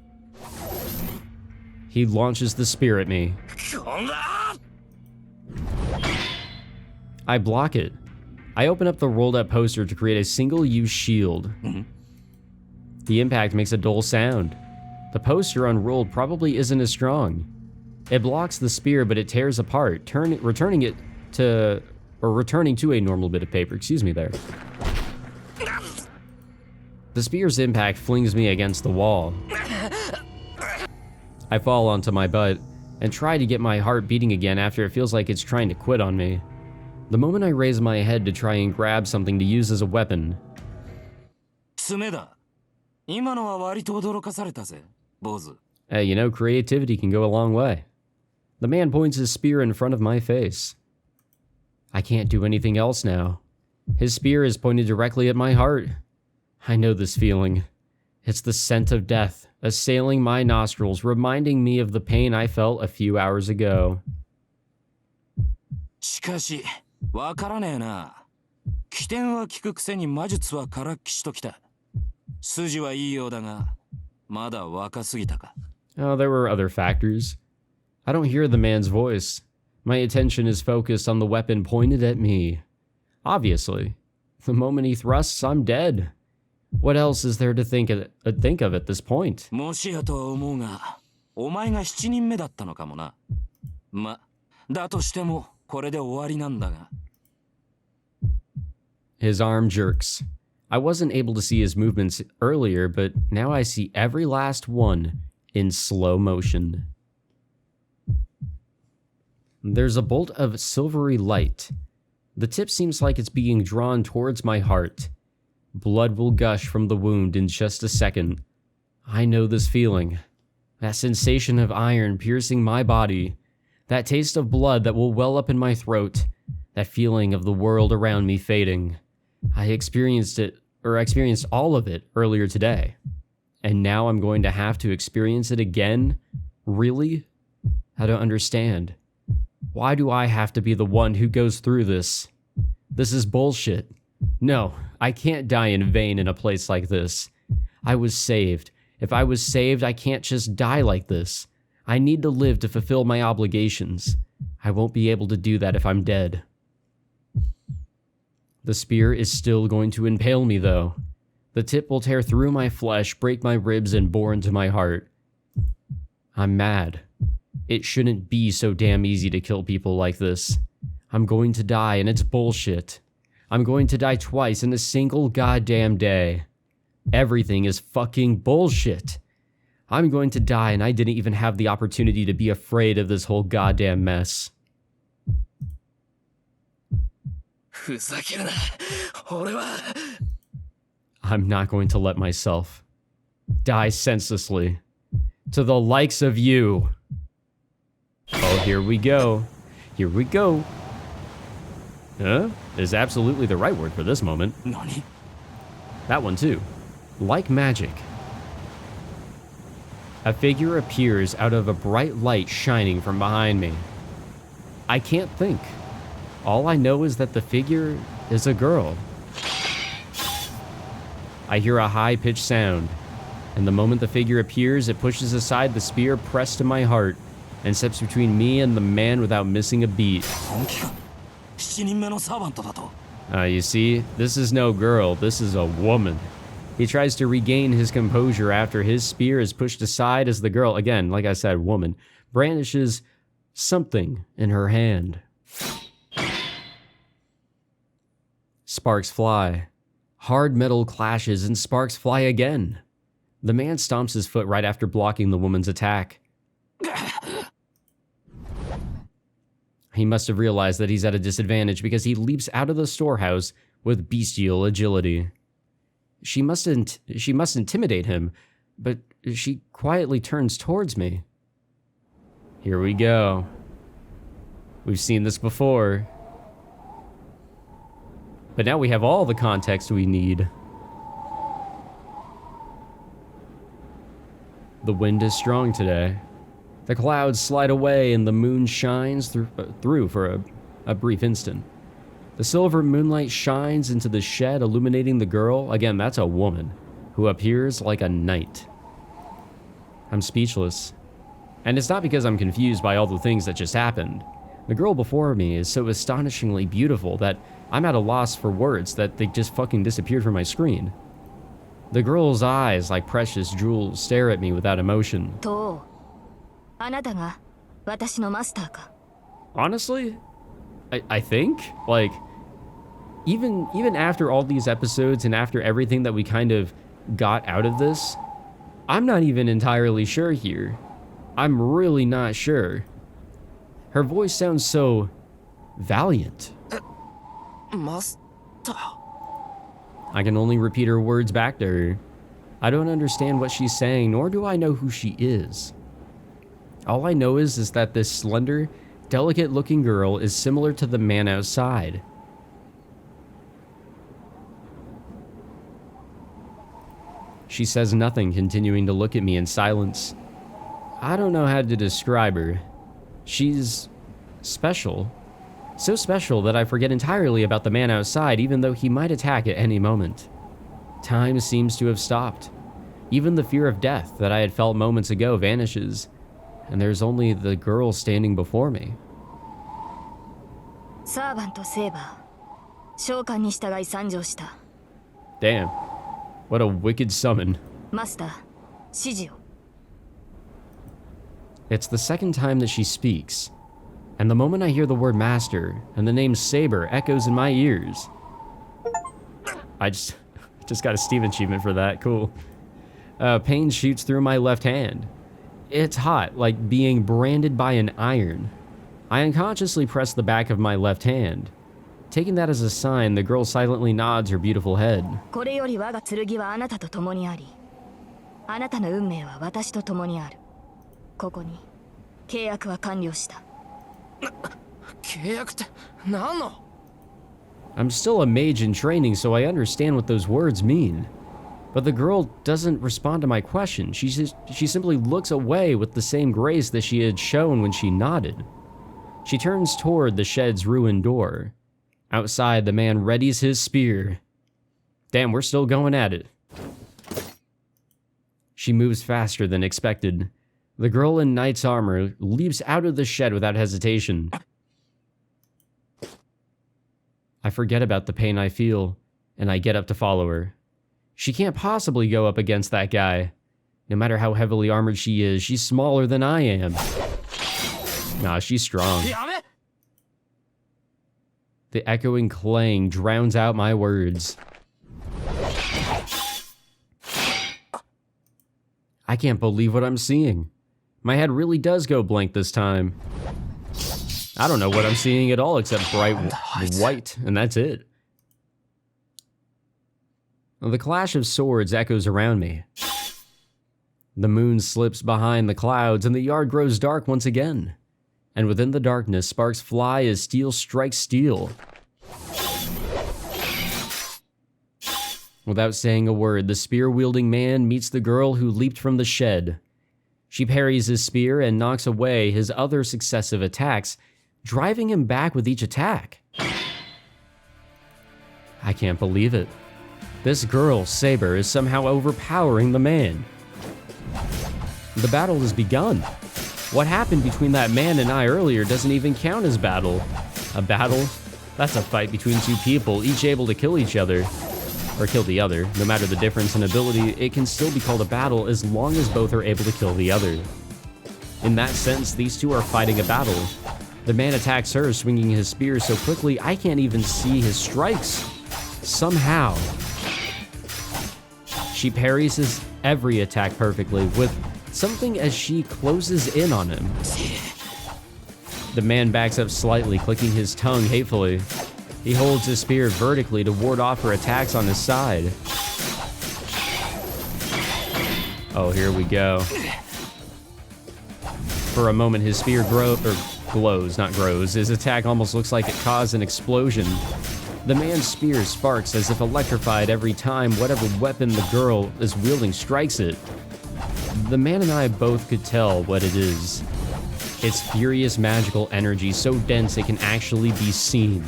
he launches the spear at me. I block it. I open up the rolled up poster to create a single-use shield. The impact makes a dull sound. The poster unrolled probably isn't as strong. It blocks the spear, but it tears apart, returning to a normal bit of paper. Excuse me there. The spear's impact flings me against the wall. I fall onto my butt and try to get my heart beating again after it feels like it's trying to quit on me. The moment I raise my head to try and grab something to use as a weapon, 爪だ今のは割と驚かされたぜ坊主 hey, you know, creativity can go a long way. The man points his spear in front of my face. I can't do anything else now. His spear is pointed directly at my heart. I know this feeling. It's the scent of death assailing my nostrils, reminding me of the pain I felt a few hours ago. しかしわからねえな起点は効くくせに魔術はからっきしときた筋はいいようだがまだ若すぎたか Oh, there were other factors. I don't hear the man's voice. My attention is focused on the weapon pointed at me. Obviously. The moment he thrusts, I'm dead. What else is there to think of at this point? もしやとは思うがお前が7人目だったのかもなまだとしてもこれで終わりなんだが His arm jerks. I wasn't able to see his movements earlier, but now I see every last one in slow motion. There's a bolt of silvery light. The tip seems like it's being drawn towards my heart. Blood will gush from the wound in just a second. I know this feeling. That sensation of iron piercing my body. That taste of blood that will well up in my throat. That feeling of the world around me fading. I experienced all of it earlier today. And now I'm going to have to experience it again? Really? I don't understand. Why do I have to be the one who goes through this? This is bullshit. No, I can't die in vain in a place like this. I was saved. If I was saved, I can't just die like this. I need to live to fulfill my obligations. I won't be able to do that if I'm dead. The spear is still going to impale me, though. The tip will tear through my flesh, break my ribs, and bore into my heart. I'm mad. It shouldn't be so damn easy to kill people like this. I'm going to die, and it's bullshit. I'm going to die twice in a single goddamn day. Everything is fucking bullshit. I'm going to die, and I didn't even have the opportunity to be afraid of this whole goddamn mess. ふざけるな俺は I'm not going to let myself die senselessly to the likes of you. Oh, here we go. Here we go. Huh? Is absolutely the right word for this moment. 何 That one too. Like magic. A figure appears out of a bright light shining from behind me. I can't think. All I know is that the figure is a girl. I hear a high-pitched sound, and the moment the figure appears, it pushes aside the spear pressed to my heart and steps between me and the man without missing a beat. 本気か7人目のサーバントだと You see, this is no girl, this is a woman. He tries to regain his composure after his spear is pushed aside as the girl, again, like I said, woman, brandishes something in her hand. Sparks fly. Hard metal clashes and sparks fly again. The man stomps his foot right after blocking the woman's attack. He must have realized that he's at a disadvantage because he leaps out of the storehouse with bestial agility. She must intimidate him, but she quietly turns towards me. Here we go. We've seen this before. But now we have all the context we need. The wind is strong today. The clouds slide away and the moon shines through for a brief instant. The silver moonlight shines into the shed, illuminating the girl. Again, that's a woman who appears like a knight. I'm speechless. And it's not because I'm confused by all the things that just happened. The girl before me is so astonishingly beautiful that I'm at a loss for words that they just fucking disappeared from my screen. The girl's eyes, like precious jewels, stare at me without emotion. Honestly, I think, like, even after all these episodes and after everything that we kind of got out of this, I'm not even entirely sure here. I'm really not sure. Her voice sounds so valiant. Master. I can only repeat her words back to her. I don't understand what she's saying, nor do I know who she is. All I know is that this slender, delicate-looking girl is similar to the man outside. She says nothing, continuing to look at me in silence. I don't know how to describe her. She's special. So special that I forget entirely about the man outside, even though he might attack at any moment. Time seems to have stopped. Even the fear of death that I had felt moments ago vanishes, and there's only the girl standing before me. Damn. What a wicked summon. It's the second time that she speaks, and the moment I hear the word master and the name Saber echoes in my ears. I just got a Steam achievement for that, cool. Pain shoots through my left hand. It's hot, like being branded by an iron. I unconsciously press the back of my left hand. Taking that as a sign, the girl silently nods her beautiful head. I'm still a mage in training, so I understand what those words mean. But the girl doesn't respond to my question. She simply looks away with the same grace that she had shown when she nodded. She turns toward the shed's ruined door. Outside, the man readies his spear. Damn, we're still going at it. She moves faster than expected. The girl in knight's armor leaps out of the shed without hesitation. I forget about the pain I feel, and I get up to follow her. She can't possibly go up against that guy. No matter how heavily armored she is, she's smaller than I am. Nah, she's strong. The echoing clang drowns out my words. I can't believe what I'm seeing. My head really does go blank this time. I don't know what I'm seeing at all except bright white, and that's it. The clash of swords echoes around me. The moon slips behind the clouds and the yard grows dark once again. And within the darkness, sparks fly as steel strikes steel. Without saying a word, the spear-wielding man meets the girl who leaped from the shed. She parries his spear and knocks away his other successive attacks, driving him back with each attack. I can't believe it. This girl, Saber, is somehow overpowering the man. The battle has begun. What happened between that man and I earlier doesn't even count as battle. A battle? That's a fight between two people, each able to kill each other. Or kill the other. No matter the difference in ability, it can still be called a battle as long as both are able to kill the other. In that sense, these two are fighting a battle. The man attacks her, swinging his spear so quickly I can't even see his strikes. Somehow, she parries his every attack perfectly with something as she closes in on him. The man backs up slightly, clicking his tongue hatefully. He holds his spear vertically to ward off her attacks on his side. Oh, here we go. For a moment, his spear glows, not grows. His attack almost looks like it caused an explosion. The man's spear sparks as if electrified every time whatever weapon the girl is wielding strikes it. The man and I both could tell what it is. It's furious magical energy so dense it can actually be seen.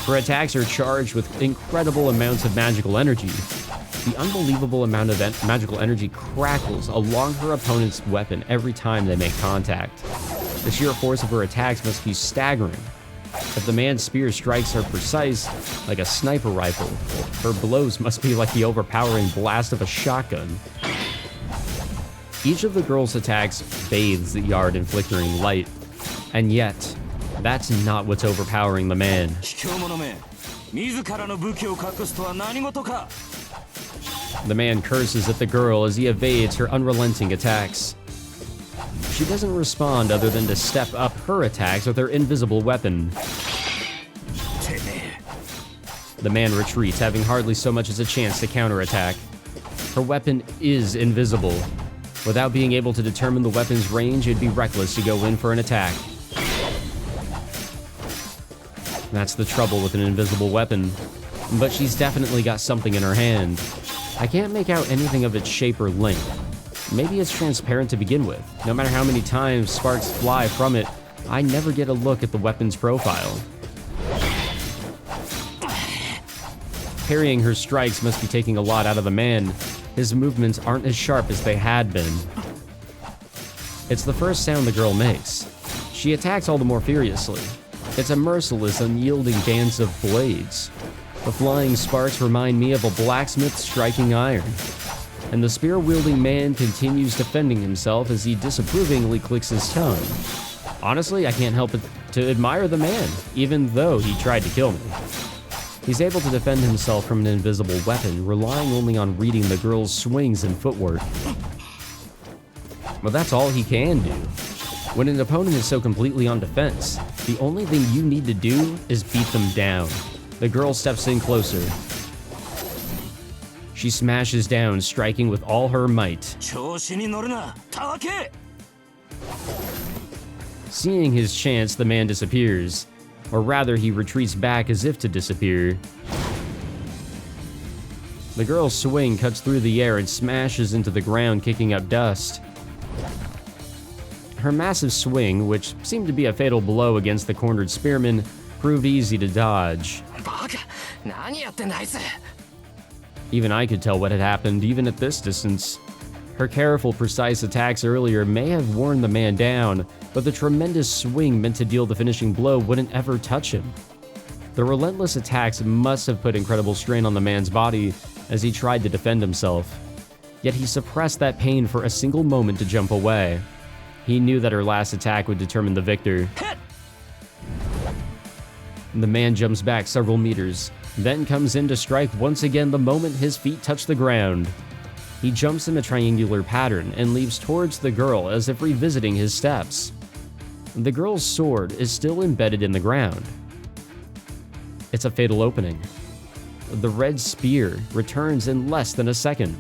Her attacks are charged with incredible amounts of magical energy. The unbelievable amount of magical energy crackles along her opponent's weapon every time they make contact. The sheer force of her attacks must be staggering. If the man's spear strikes are precise, like a sniper rifle, her blows must be like the overpowering blast of a shotgun. Each of the girl's attacks bathes the yard in flickering light, and yet, that's not what's overpowering the man. The man curses at the girl as he evades her unrelenting attacks. She doesn't respond other than to step up her attacks with her invisible weapon. The man retreats, having hardly so much as a chance to counterattack. Her weapon is invisible. Without being able to determine the weapon's range, it'd be reckless to go in for an attack. That's the trouble with an invisible weapon. But she's definitely got something in her hand. I can't make out anything of its shape or length. Maybe it's transparent to begin with. No matter how many times sparks fly from it, I never get a look at the weapon's profile. Parrying her strikes must be taking a lot out of the man. His movements aren't as sharp as they had been. It's the first sound the girl makes. She attacks all the more furiously. It's a merciless, unyielding dance of blades. The flying sparks remind me of a blacksmith striking iron. And the spear-wielding man continues defending himself as he disapprovingly clicks his tongue. Honestly, I can't help but to admire the man, even though he tried to kill me. He's able to defend himself from an invisible weapon, relying only on reading the girl's swings and footwork. But that's all he can do. When an opponent is so completely on defense, the only thing you need to do is beat them down. The girl steps in closer. She smashes down, striking with all her might. Seeing his chance, the man disappears. Or rather, he retreats back as if to disappear. The girl's swing cuts through the air and smashes into the ground, kicking up dust. Her massive swing, which seemed to be a fatal blow against the cornered spearman, proved easy to dodge. Even I could tell what had happened, even at this distance. Her careful, precise attacks earlier may have worn the man down, but the tremendous swing meant to deal the finishing blow wouldn't ever touch him. The relentless attacks must have put incredible strain on the man's body as he tried to defend himself. Yet he suppressed that pain for a single moment to jump away. He knew that her last attack would determine the victor. The man jumps back several meters, then comes in to strike once again the moment his feet touch the ground. He jumps in a triangular pattern and leaps towards the girl as if revisiting his steps. The girl's sword is still embedded in the ground. It's a fatal opening. The red spear returns in less than a second.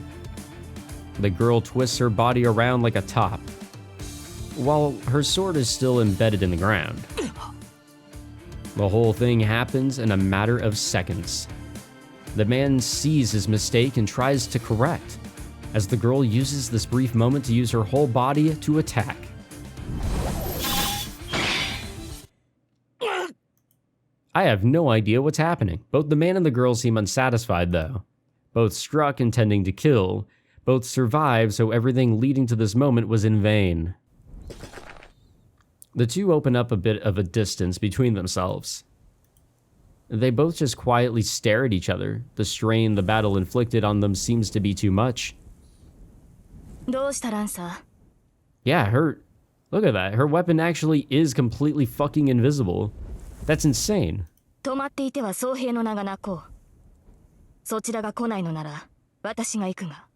The girl twists her body around like a top, while her sword is still embedded in the ground. The whole thing happens in a matter of seconds. The man sees his mistake and tries to correct, as the girl uses this brief moment to use her whole body to attack. I have no idea what's happening. Both the man and the girl seem unsatisfied, though. Both struck intending to kill. Both survive, so everything leading to this moment was in vain. The two open up a bit of a distance between themselves. They both just quietly stare at each other. The strain the battle inflicted on them seems to be too much. Yeah, look at that. Her weapon actually is completely fucking invisible. That's insane. 止まっていては僧兵の名が泣こう。そちらが来ないのなら私が行くが。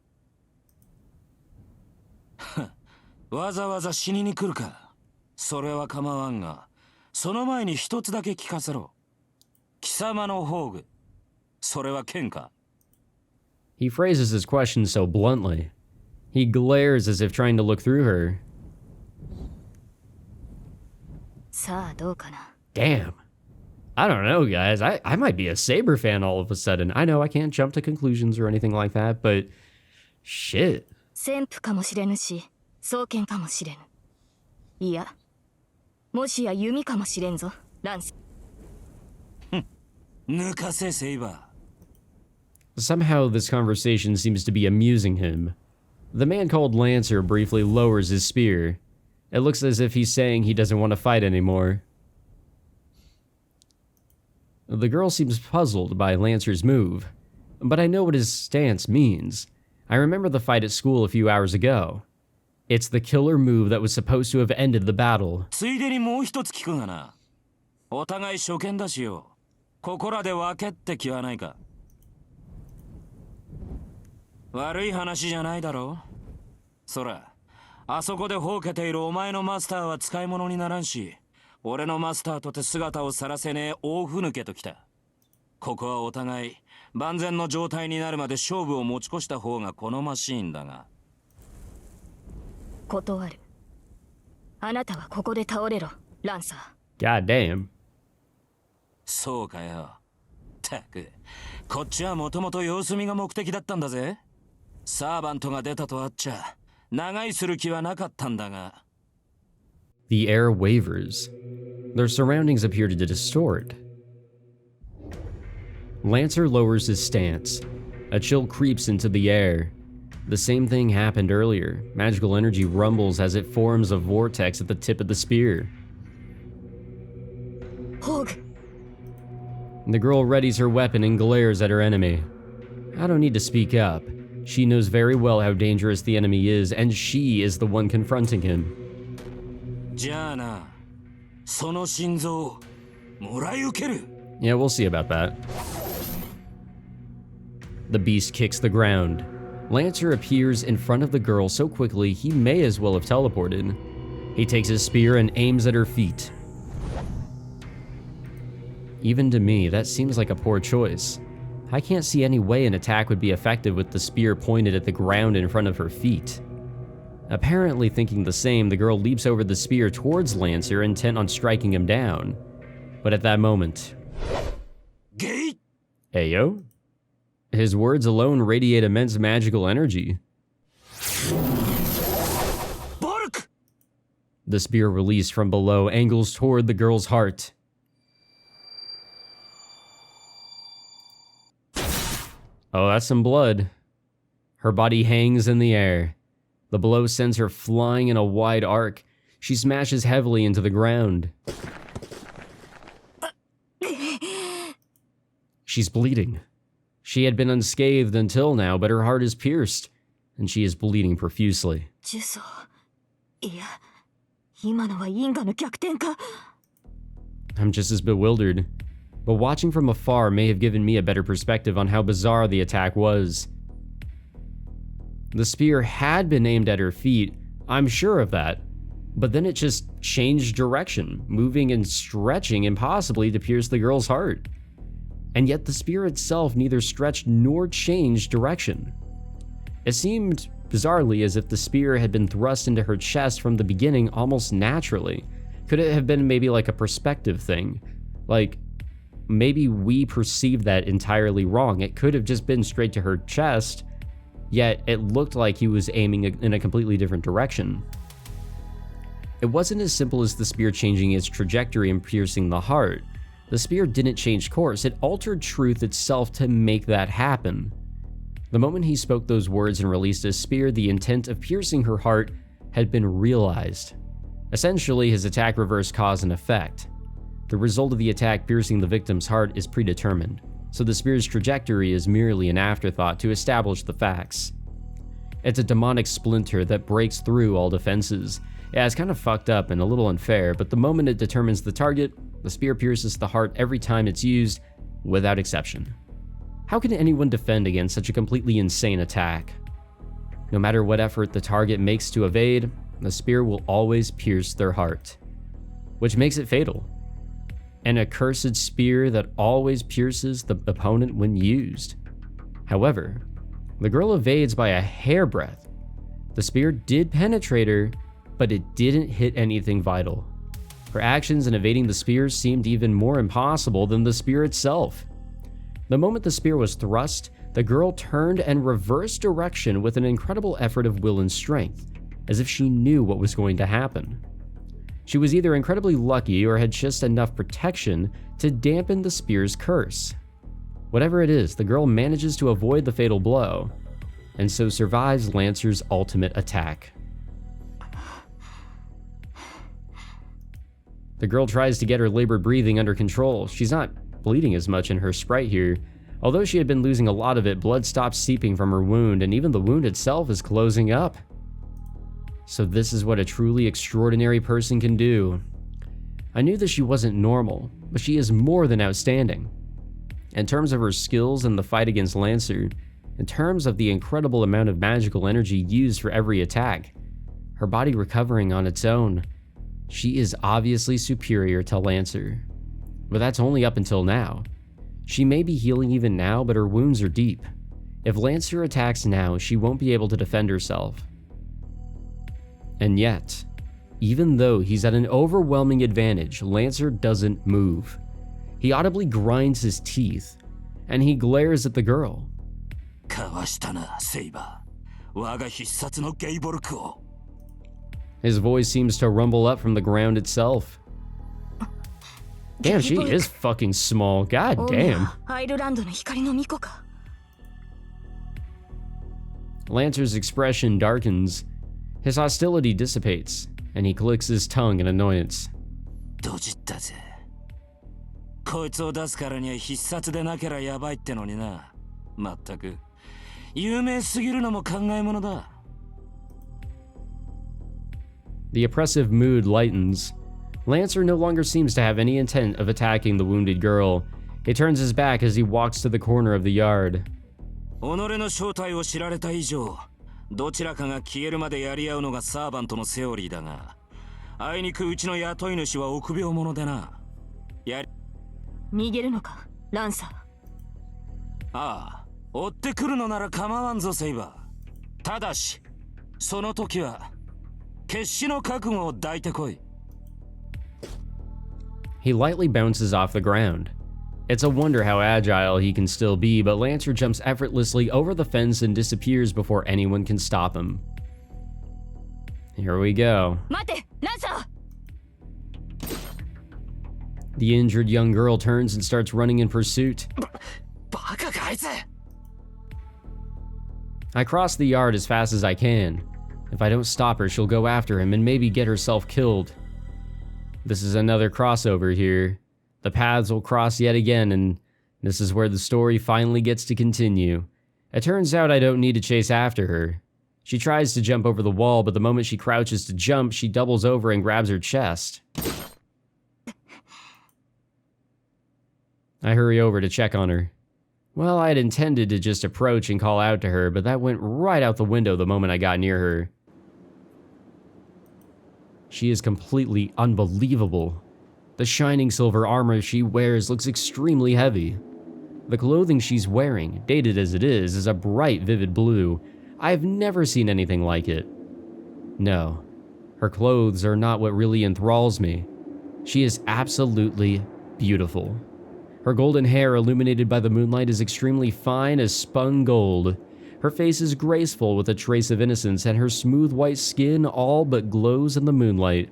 わざわざ死にに来るか。それは構わんが、その前に一つだけ聞かせろ。貴様の宝具、それは剣か? He phrases his question so bluntly. He glares as if trying to look through her. さあどうかな。Damn. I don't know, guys. I might be a Saber fan all of a sudden. I know I can't jump to conclusions or anything like that, but shit. 旋風かもしれぬし、双剣かもしれぬ。いや、もしや弓かもしれんぞ、ランス。抜かせセイバ Somehow, this conversation seems to be amusing him. The man called Lancer briefly lowers his spear. It looks as if he's saying he doesn't want to fight anymore. The girl seems puzzled by Lancer's move, but I know what his stance means. I remember the fight at school a few hours ago. It's the killer move that was supposed to have ended the battle. ついでにもう一つ聞くがな。お互い初見だしよ。ここらで分けって気はないか。悪い話じゃないだろ。そら、あそこでほうけているお前のマスターは使い物にならんし、俺のマスターとて姿を晒せねえ大ふぬけときた。ここはお互い万全の状態になるまで勝負を持ち越した方が好ましいんだが。断る。あなたはここで倒れろ、ランサー。God damn. そうかよ。たく、こっちはもともと様子見が目的だったんだぜ。サーバントが出たとあっちゃ、長居する気はなかったんだが。The air wavers. Their surroundings appear to distort. Lancer lowers his stance. A chill creeps into the air. The same thing happened earlier. Magical energy rumbles as it forms a vortex at the tip of the spear. ホーグ。 The girl readies her weapon and glares at her enemy. I don't need to speak up. She knows very well how dangerous the enemy is, and she is the one confronting him. じゃあな、その心臓、もらい受ける。Yeah, we'll see about that. The beast kicks the ground. Lancer appears in front of the girl so quickly he may as well have teleported. He takes his spear and aims at her feet. Even to me, that seems like a poor choice. I can't see any way an attack would be effective with the spear pointed at the ground in front of her feet. Apparently thinking the same, the girl leaps over the spear towards Lancer, intent on striking him down. But at that moment... Gate! Ayo? His words alone radiate immense magical energy. Bark! The spear released from below angles toward the girl's heart. Oh, that's some blood. Her body hangs in the air. The blow sends her flying in a wide arc. She smashes heavily into the ground. She's bleeding. She had been unscathed until now, but her heart is pierced, and she is bleeding profusely. 呪詛。いや、今のは因果の逆転か。 I'm just as bewildered. But watching from afar may have given me a better perspective on how bizarre the attack was. The spear had been aimed at her feet, I'm sure of that, but then it just changed direction, moving and stretching impossibly to pierce the girl's heart. And yet the spear itself neither stretched nor changed direction. It seemed, bizarrely, as if the spear had been thrust into her chest from the beginning almost naturally. Could it have been maybe like a perspective thing? Like, maybe we perceived that entirely wrong. It could have just been straight to her chest, yet it looked like he was aiming in a completely different direction. It wasn't as simple as the spear changing its trajectory and piercing the heart. The spear didn't change course, it altered truth itself to make that happen. The moment he spoke those words and released his spear, the intent of piercing her heart had been realized. Essentially, his attack reversed cause and effect. The result of the attack piercing the victim's heart is predetermined, so the spear's trajectory is merely an afterthought to establish the facts. It's a demonic splinter that breaks through all defenses. Yeah, it's kind of fucked up and a little unfair, but the moment it determines the target, the spear pierces the heart every time it's used, without exception. How can anyone defend against such a completely insane attack? No matter what effort the target makes to evade, the spear will always pierce their heart, which makes it fatal. An accursed spear that always pierces the opponent when used. However, the girl evades by a hairbreadth. The spear did penetrate her, but it didn't hit anything vital. Her actions in evading the spear seemed even more impossible than the spear itself. The moment the spear was thrust, the girl turned and reversed direction with an incredible effort of will and strength, as if she knew what was going to happen. She was either incredibly lucky or had just enough protection to dampen the spear's curse. Whatever it is, the girl manages to avoid the fatal blow, and so survives Lancer's ultimate attack. The girl tries to get her labored breathing under control. She's not bleeding as much in her sprite here. Although she had been losing a lot of it, blood stops seeping from her wound, and even the wound itself is closing up. So this is what a truly extraordinary person can do. I knew that she wasn't normal, but she is more than outstanding. In terms of her skills in the fight against Lancer, in terms of the incredible amount of magical energy used for every attack, her body recovering on its own, she is obviously superior to Lancer. But that's only up until now. She may be healing even now, but her wounds are deep. If Lancer attacks now, she won't be able to defend herself. And yet, even though he's at an overwhelming advantage, Lancer doesn't move. He audibly grinds his teeth, and he glares at the girl. かわしたな、セイバー。我が必殺のゲイボルクを。His voice seems to rumble up from the ground itself. Damn, she is fucking small. God damn. アイルランドの光の巫女か。Lancer's expression darkens. His hostility dissipates, and he clicks his tongue in annoyance. ドジったぜ。こいつを出すからには必殺でなけりゃやばいってのにな。まったく。有名すぎるのも考え物だ。The oppressive mood lightens. Lancer no longer seems to have any intent of attacking the wounded girl. He turns his back as he walks to the corner of the yard. 己の正体を知られた以上、どちらかが消えるまでやり合うのがサーバントのセオリーだが、あいにくうちの雇い主は臆病者でな。逃げるのか、ランサー。ああ、追ってくるのなら構わんぞ、セイバー。ただし、その時は決死の覚悟を抱いてこい。He lightly bounces off the ground. It's a wonder how agile he can still be, but Lancer jumps effortlessly over the fence and disappears before anyone can stop him. Here we go. 待て、ランサー。 The injured young girl turns and starts running in pursuit. バカかあいつ。I cross the yard as fast as I can. If I don't stop her, she'll go after him and maybe get herself killed. This is another crossover here. The paths will cross yet again, and this is where the story finally gets to continue. It turns out I don't need to chase after her. She tries to jump over the wall, but the moment she crouches to jump, she doubles over and grabs her chest. I hurry over to check on her. Well, I had intended to just approach and call out to her, but that went right out the window the moment I got near her. She is completely unbelievable. The shining silver armor she wears looks extremely heavy. The clothing she's wearing, dated as it is a bright, vivid blue. I've never seen anything like it. No, her clothes are not what really enthralls me. She is absolutely beautiful. Her golden hair, illuminated by the moonlight, is extremely fine as spun gold. Her face is graceful with a trace of innocence, and her smooth white skin all but glows in the moonlight.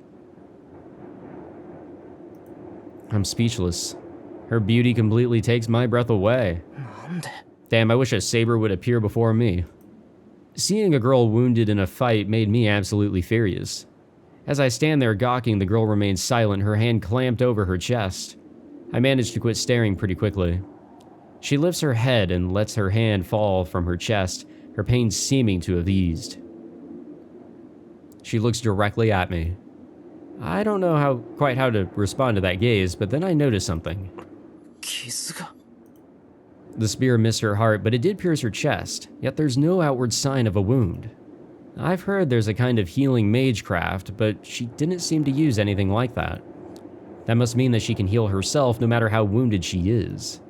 I'm speechless. Her beauty completely takes my breath away. Damn, I wish a Saber would appear before me. Seeing a girl wounded in a fight made me absolutely furious. As I stand there gawking, the girl remains silent, her hand clamped over her chest. I managed to quit staring pretty quickly. She lifts her head and lets her hand fall from her chest, her pain seeming to have eased. She looks directly at me. I don't know quite how to respond to that gaze, but then I notice something. The spear missed her heart, but it did pierce her chest, yet there's no outward sign of a wound. I've heard there's a kind of healing magecraft, but she didn't seem to use anything like that. That must mean that she can heal herself no matter how wounded she is.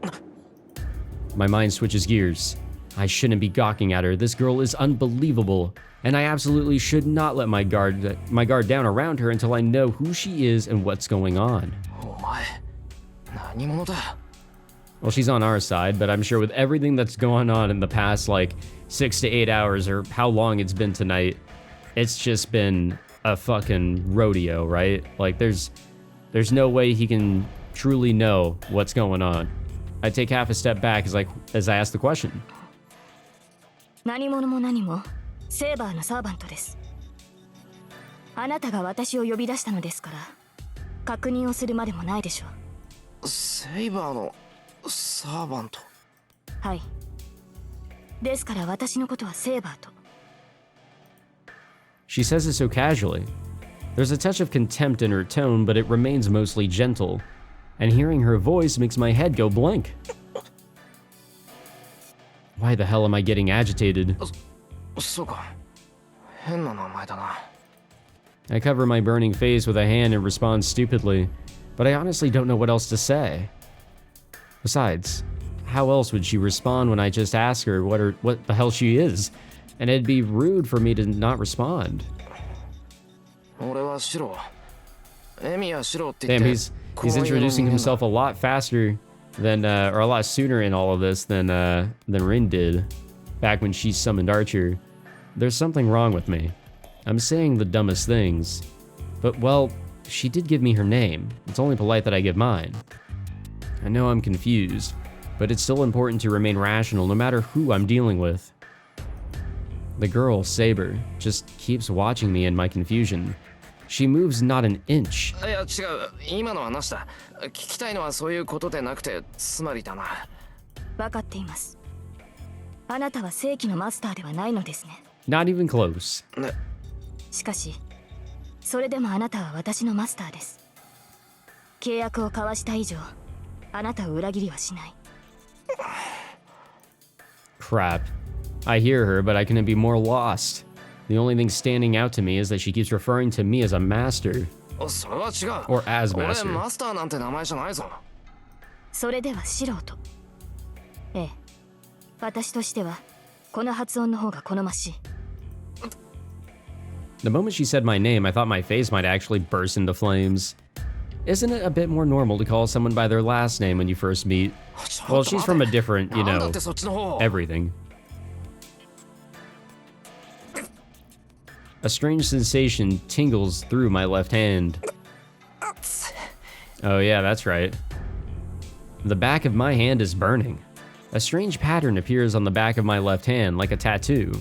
My mind switches gears. I shouldn't be gawking at her. This girl is unbelievable, and I absolutely should not let my guard down around her until I know who she is and what's going on. Well, she's on our side, but I'm sure with everything that's going on in the past, like, 6 to 8 hours, or how long it's been tonight, it's just been a fucking rodeo, right? Like, there's no way he can truly know what's going on. I take half a step back as I ask the question. 何者も何もセーバーのサーバントです。あなたが私を呼び出したのですから確認をするまでもないでしょう。セイバーのサーバント。はい。ですから私のことはセーバーと。She says it so casually. There's a touch of contempt in her tone, but it remains mostly gentle. And hearing her voice makes my head go blank. Why the hell am I getting agitated? そうか。変な名前だな。I cover my burning face with a hand and respond stupidly, but I honestly don't know what else to say. Besides, how else would she respond when I just ask her what the hell she is? And it'd be rude for me to not respond. 俺はシロ。エミヤシロって言 Damn, って。he's introducing himself a lot faster than, or a lot sooner in all of this than Rin did, back when she summoned Archer. There's something wrong with me. I'm saying the dumbest things. But, well, she did give me her name. It's only polite that I give mine. I know I'm confused, but it's still important to remain rational no matter who I'm dealing with. The girl, Saber, just keeps watching me in my confusion. She moves not an inch. いや違う。今のはなしだ。聞きたいのはそういうことでなくて、つまりだな。分かっています。あなたは正規のマスターではないのですね。Not even close. ね。しかし、それでもあなたは私のマスターです。契約を交わした以上、あなたを裏切りはしない。Crap. I hear her, but I couldn't be more lost. The only thing standing out to me is that she keeps referring to me as a master. それは違う。 Or as 俺 master. マスターなんて名前じゃないぞ。それでは素人。ええ。私としては、この発音の方が好ましい。The moment she said my name, I thought my face might actually burst into flames. Isn't it a bit more normal to call someone by their last name when you first meet? Well, she's from a different, you know, everything. A strange sensation tingles through my left hand. Oh yeah, that's right. The back of my hand is burning. A strange pattern appears on the back of my left hand, like a tattoo.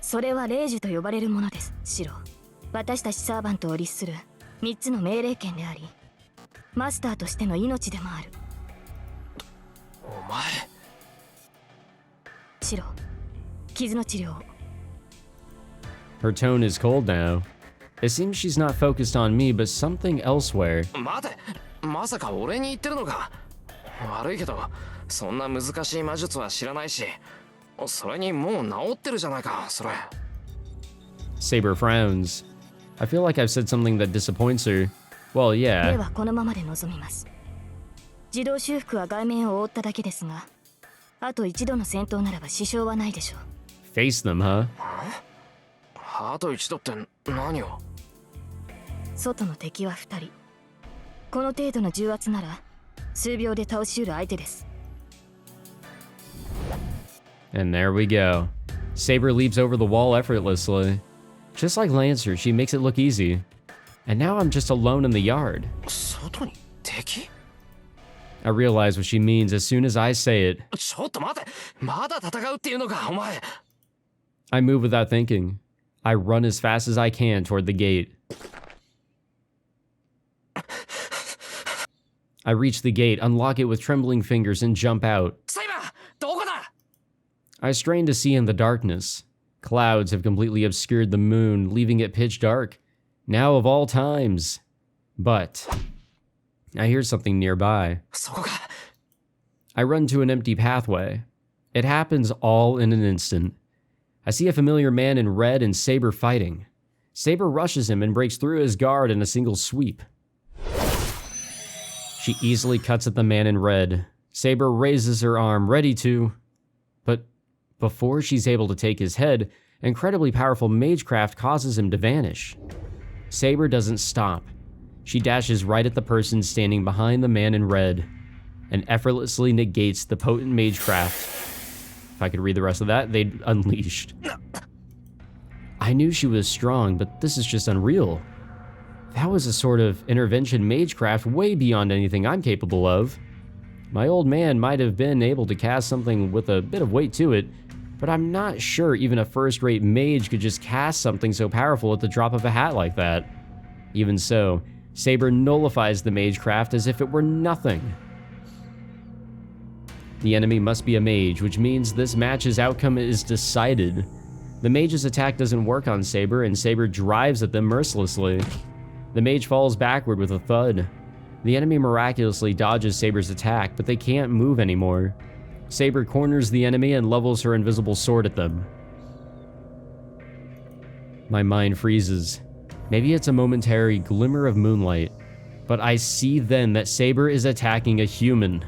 それは霊樹と呼ばれるものです、シロ。私たちサーバントを律する3つの命令権であり、マスターとしての命でもある。お前。シロ、傷の治療を。Her tone is cold now. It seems she's not focused on me, but something elsewhere. 待て。まさか俺に言ってるのか。悪いけど、そんな難しい魔術は知らないし。それにもう治ってるじゃないか、それ。Saber frowns. I feel like I've said something that disappoints her. Well, で yeah. はこのままで臨みます。自動修復は外面を覆っただけですが、あと一度の戦闘ならば支障はないでしょう。Face them, huh? あと一度って何を。外の敵は2人。この程度の重圧なら数秒で倒し得る相手です。And there we go. Saber leaps over the wall effortlessly. Just like Lancer, she makes it look easy. And now I'm just alone in the yard. 外に敵？ I realize what she means as soon as I say it. ちょっと待て。まだ戦うっていうのか、お前。I move without thinking. I run as fast as I can toward the gate. I reach the gate, unlock it with trembling fingers, and jump out. サイバー、どこだ？ I strain to see in the darkness. Clouds have completely obscured the moon, leaving it pitch dark. Now of all times. But I hear something nearby. そこか。I run to an empty pathway. It happens all in an instant. I see a familiar man in red and Saber fighting. Saber rushes him and breaks through his guard in a single sweep. She easily cuts at the man in red. Saber raises her arm, ready to... But before she's able to take his head, incredibly powerful magecraft causes him to vanish. Saber doesn't stop. She dashes right at the person standing behind the man in red and effortlessly negates the potent magecraft. If I could read the rest of that, they'd unleashed. I knew she was strong, but this is just unreal. That was a sort of intervention magecraft way beyond anything I'm capable of. My old man might have been able to cast something with a bit of weight to it, but I'm not sure even a first-rate mage could just cast something so powerful at the drop of a hat like that. Even so, Saber nullifies the magecraft as if it were nothing. The enemy must be a mage, which means this match's outcome is decided. The mage's attack doesn't work on Saber, and Saber drives at them mercilessly. The mage falls backward with a thud. The enemy miraculously dodges Saber's attack, but they can't move anymore. Saber corners the enemy and levels her invisible sword at them. My mind freezes. Maybe it's a momentary glimmer of moonlight, but I see then that Saber is attacking a human.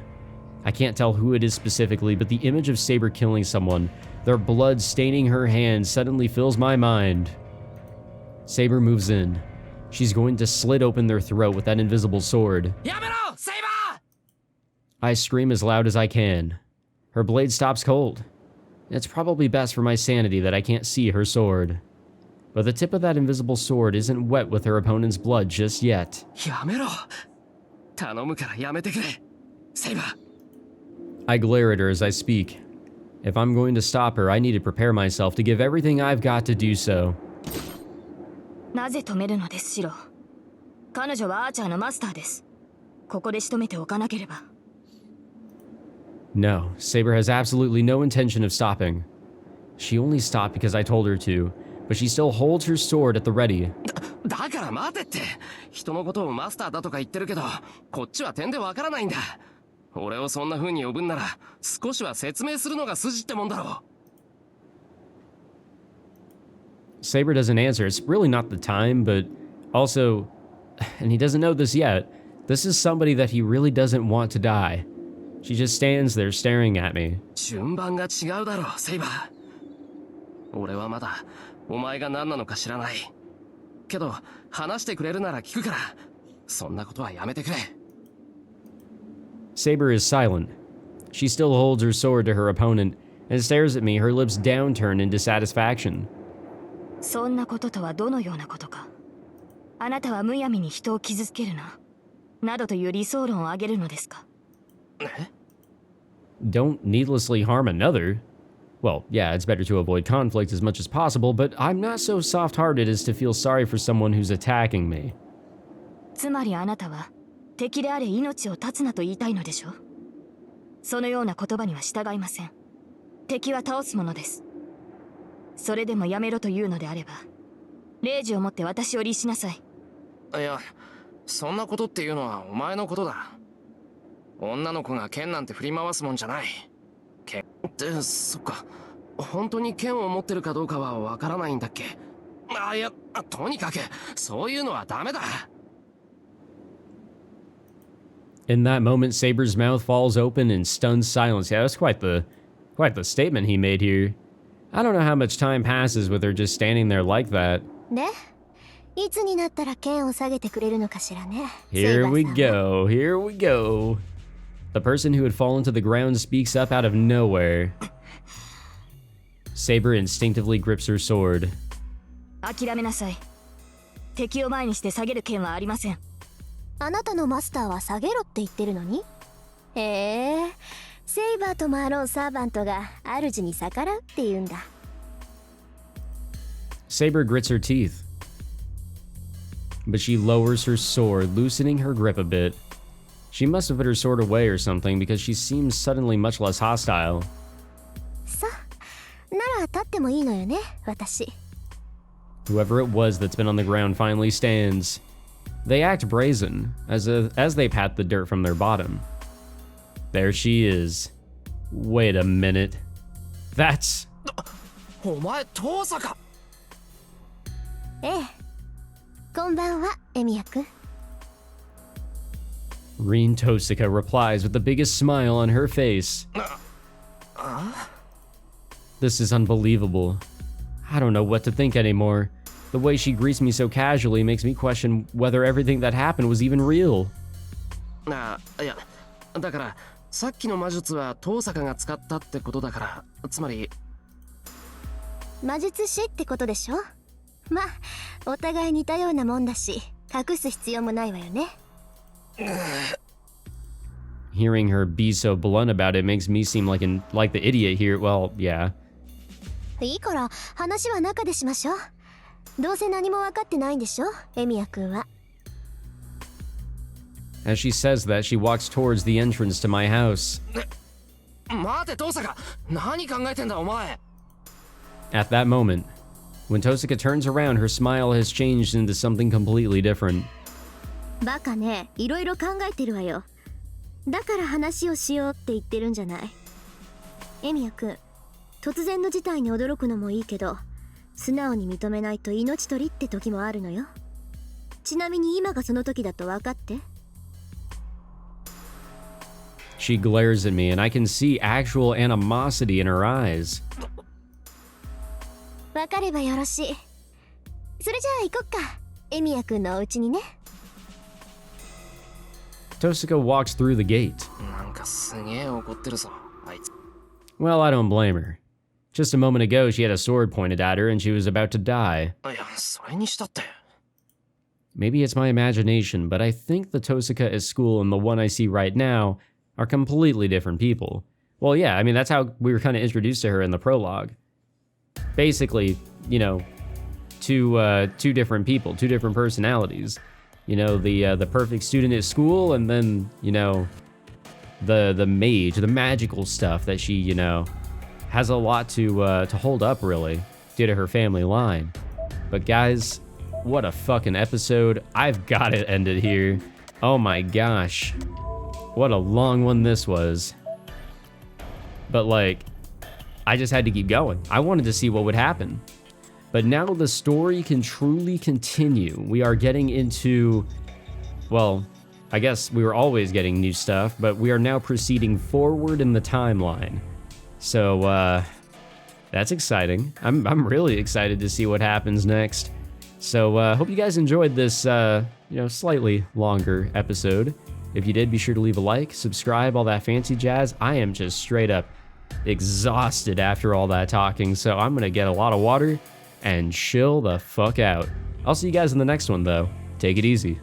I can't tell who it is specifically, but the image of Saber killing someone, their blood staining her hands, suddenly fills my mind. Saber moves in. She's going to slit open their throat with that invisible sword. Yamero! Saber! I scream as loud as I can. Her blade stops cold. It's probably best for my sanity that I can't see her sword. But the tip of that invisible sword isn't wet with her opponent's blood just yet. Yamero! 頼むからやめてくれ Saber! I glare at her as I speak. If I'm going to stop her, I need to prepare myself to give everything I've got to do so. なぜ止めるのです、シロ。彼女はアーチャーのマスターです。ここで仕留めておかなければ。No, Saber has absolutely no intention of stopping. She only stopped because I told her to, but she still holds her sword at the ready. だから待てって。人のことをマスターだとか言ってるけど、こっちは点でわからないんだ。俺をそんな風に呼ぶんなら、少しは説明するのが筋ってもんだろう。Saber doesn't answer. It's really not the time, but also, and he doesn't know this yet, this is somebody that he really doesn't want to die. She just stands there staring at me. 順番が違うだろう、セイバー。俺はまだお前が何なのか知らない。けど話してくれるなら聞くから、そんなことはやめてくれ。Saber is silent. She still holds her sword to her opponent and stares at me, her lips downturned in dissatisfaction. そんなこととはどのようなことか。あなたはむやみに人を傷つけるな、などという理想論を挙げるのですか。Don't needlessly harm another. Well, yeah, it's better to avoid conflict as much as possible, but I'm not so soft-hearted as to feel sorry for someone who's attacking me. つまりあなたは敵であれ命を絶つなと言いたいのでしょ。そのような言葉には従いません。敵は倒すものです。それでもやめろというのであれば、令状を持って私を律しなさい。いや、そんなことっていうのはお前のことだ。女の子が剣なんて振り回すもんじゃない。剣って、そっか。本当に剣を持ってるかどうかはわからないんだっけ。いや、とにかく、そういうのはダメだ。In that moment, Saber's mouth falls open in stunned silence. Yeah, that's quite the statement he made here. I don't know how much time passes with her just standing there like that. で、いつになったら剣を下げてくれるのかしらね。Here we go, here we go. The person who had fallen to the ground speaks up out of nowhere. Saber instinctively grips her sword. 諦めなさい。敵を前にして下げる剣はありません。あなたのマスターは下げろって言ってるのに。へえ、セイバーともあろうサーバントが主に逆らうって言うんだ。Saber grits her teeth, but she lowers her sword, loosening her grip a bit. She must have put her sword away or something because she seems suddenly much less hostile. さ、なら立ってもいいのよね、私。Whoever it was that's been on the ground finally stands. They act brazen, as they pat the dirt from their bottom. There she is. Wait a minute. That's... お前、遠さか。ええ。こんばんは、エミヤくん。Rin Tosaka replies with the biggest smile on her face. This is unbelievable. I don't know what to think anymore. The way she greets me so casually makes me question whether everything that happened was even real. いや、だからさっきの魔術は遠坂が使ったってことだから、つまり魔術師ってことでしょ。まあお互い似たようなもんだし隠す必要もないわよね。 Hearing her be so blunt about it makes me seem like the idiot here. Well, yeah. いいから話は中でしましょう。どうせ何も分かってないんでしょ、エミヤ君は。 As she says that, she walks towards the entrance to my house. 待てトサカ、何考えてんだお前。 At that moment, when Tosaka turns around, her smile has changed into something completely different. バカね、いろいろ考えてるわよ。だから話をしようって言ってるんじゃない。エミヤ君、突然の事態に驚くのもいいけど、素直に認めないと命取りって時もあるのよ。ちなみに今がその時だと分かって。 She glares at me, and I can see actual animosity in her eyes. 分かればよろしい。それじゃあ行こっか、エミヤ君のお家にね。 Tosaka walks through the gate. なんかすげえ怒ってるぞあいつ。 Well, I don't blame her. Just a moment ago, she had a sword pointed at her and she was about to die. いやそれにしたって。 Maybe it's my imagination, but I think the Tosaka at school and the one I see right now are completely different people. Well, yeah, I mean, that's how we were kind of introduced to her in the prologue. Basically, you know, two different people, two different personalities. You know, the perfect student at school, and then, you know, the mage, the magical stuff that she, you know, has a lot to hold up, really, due to her family line. But guys, what a fucking episode. I've got to end it here. Oh my gosh. What a long one this was. But like, I just had to keep going. I wanted to see what would happen. But now the story can truly continue. We are getting into, well, I guess we were always getting new stuff, but we are now proceeding forward in the timeline. So, that's exciting. I'm really excited to see what happens next. So, hope you guys enjoyed this, you know, slightly longer episode. If you did, be sure to leave a like, subscribe, all that fancy jazz. I am just straight up exhausted after all that talking, so I'm gonna get a lot of water and chill the fuck out. I'll see you guys in the next one, though. Take it easy.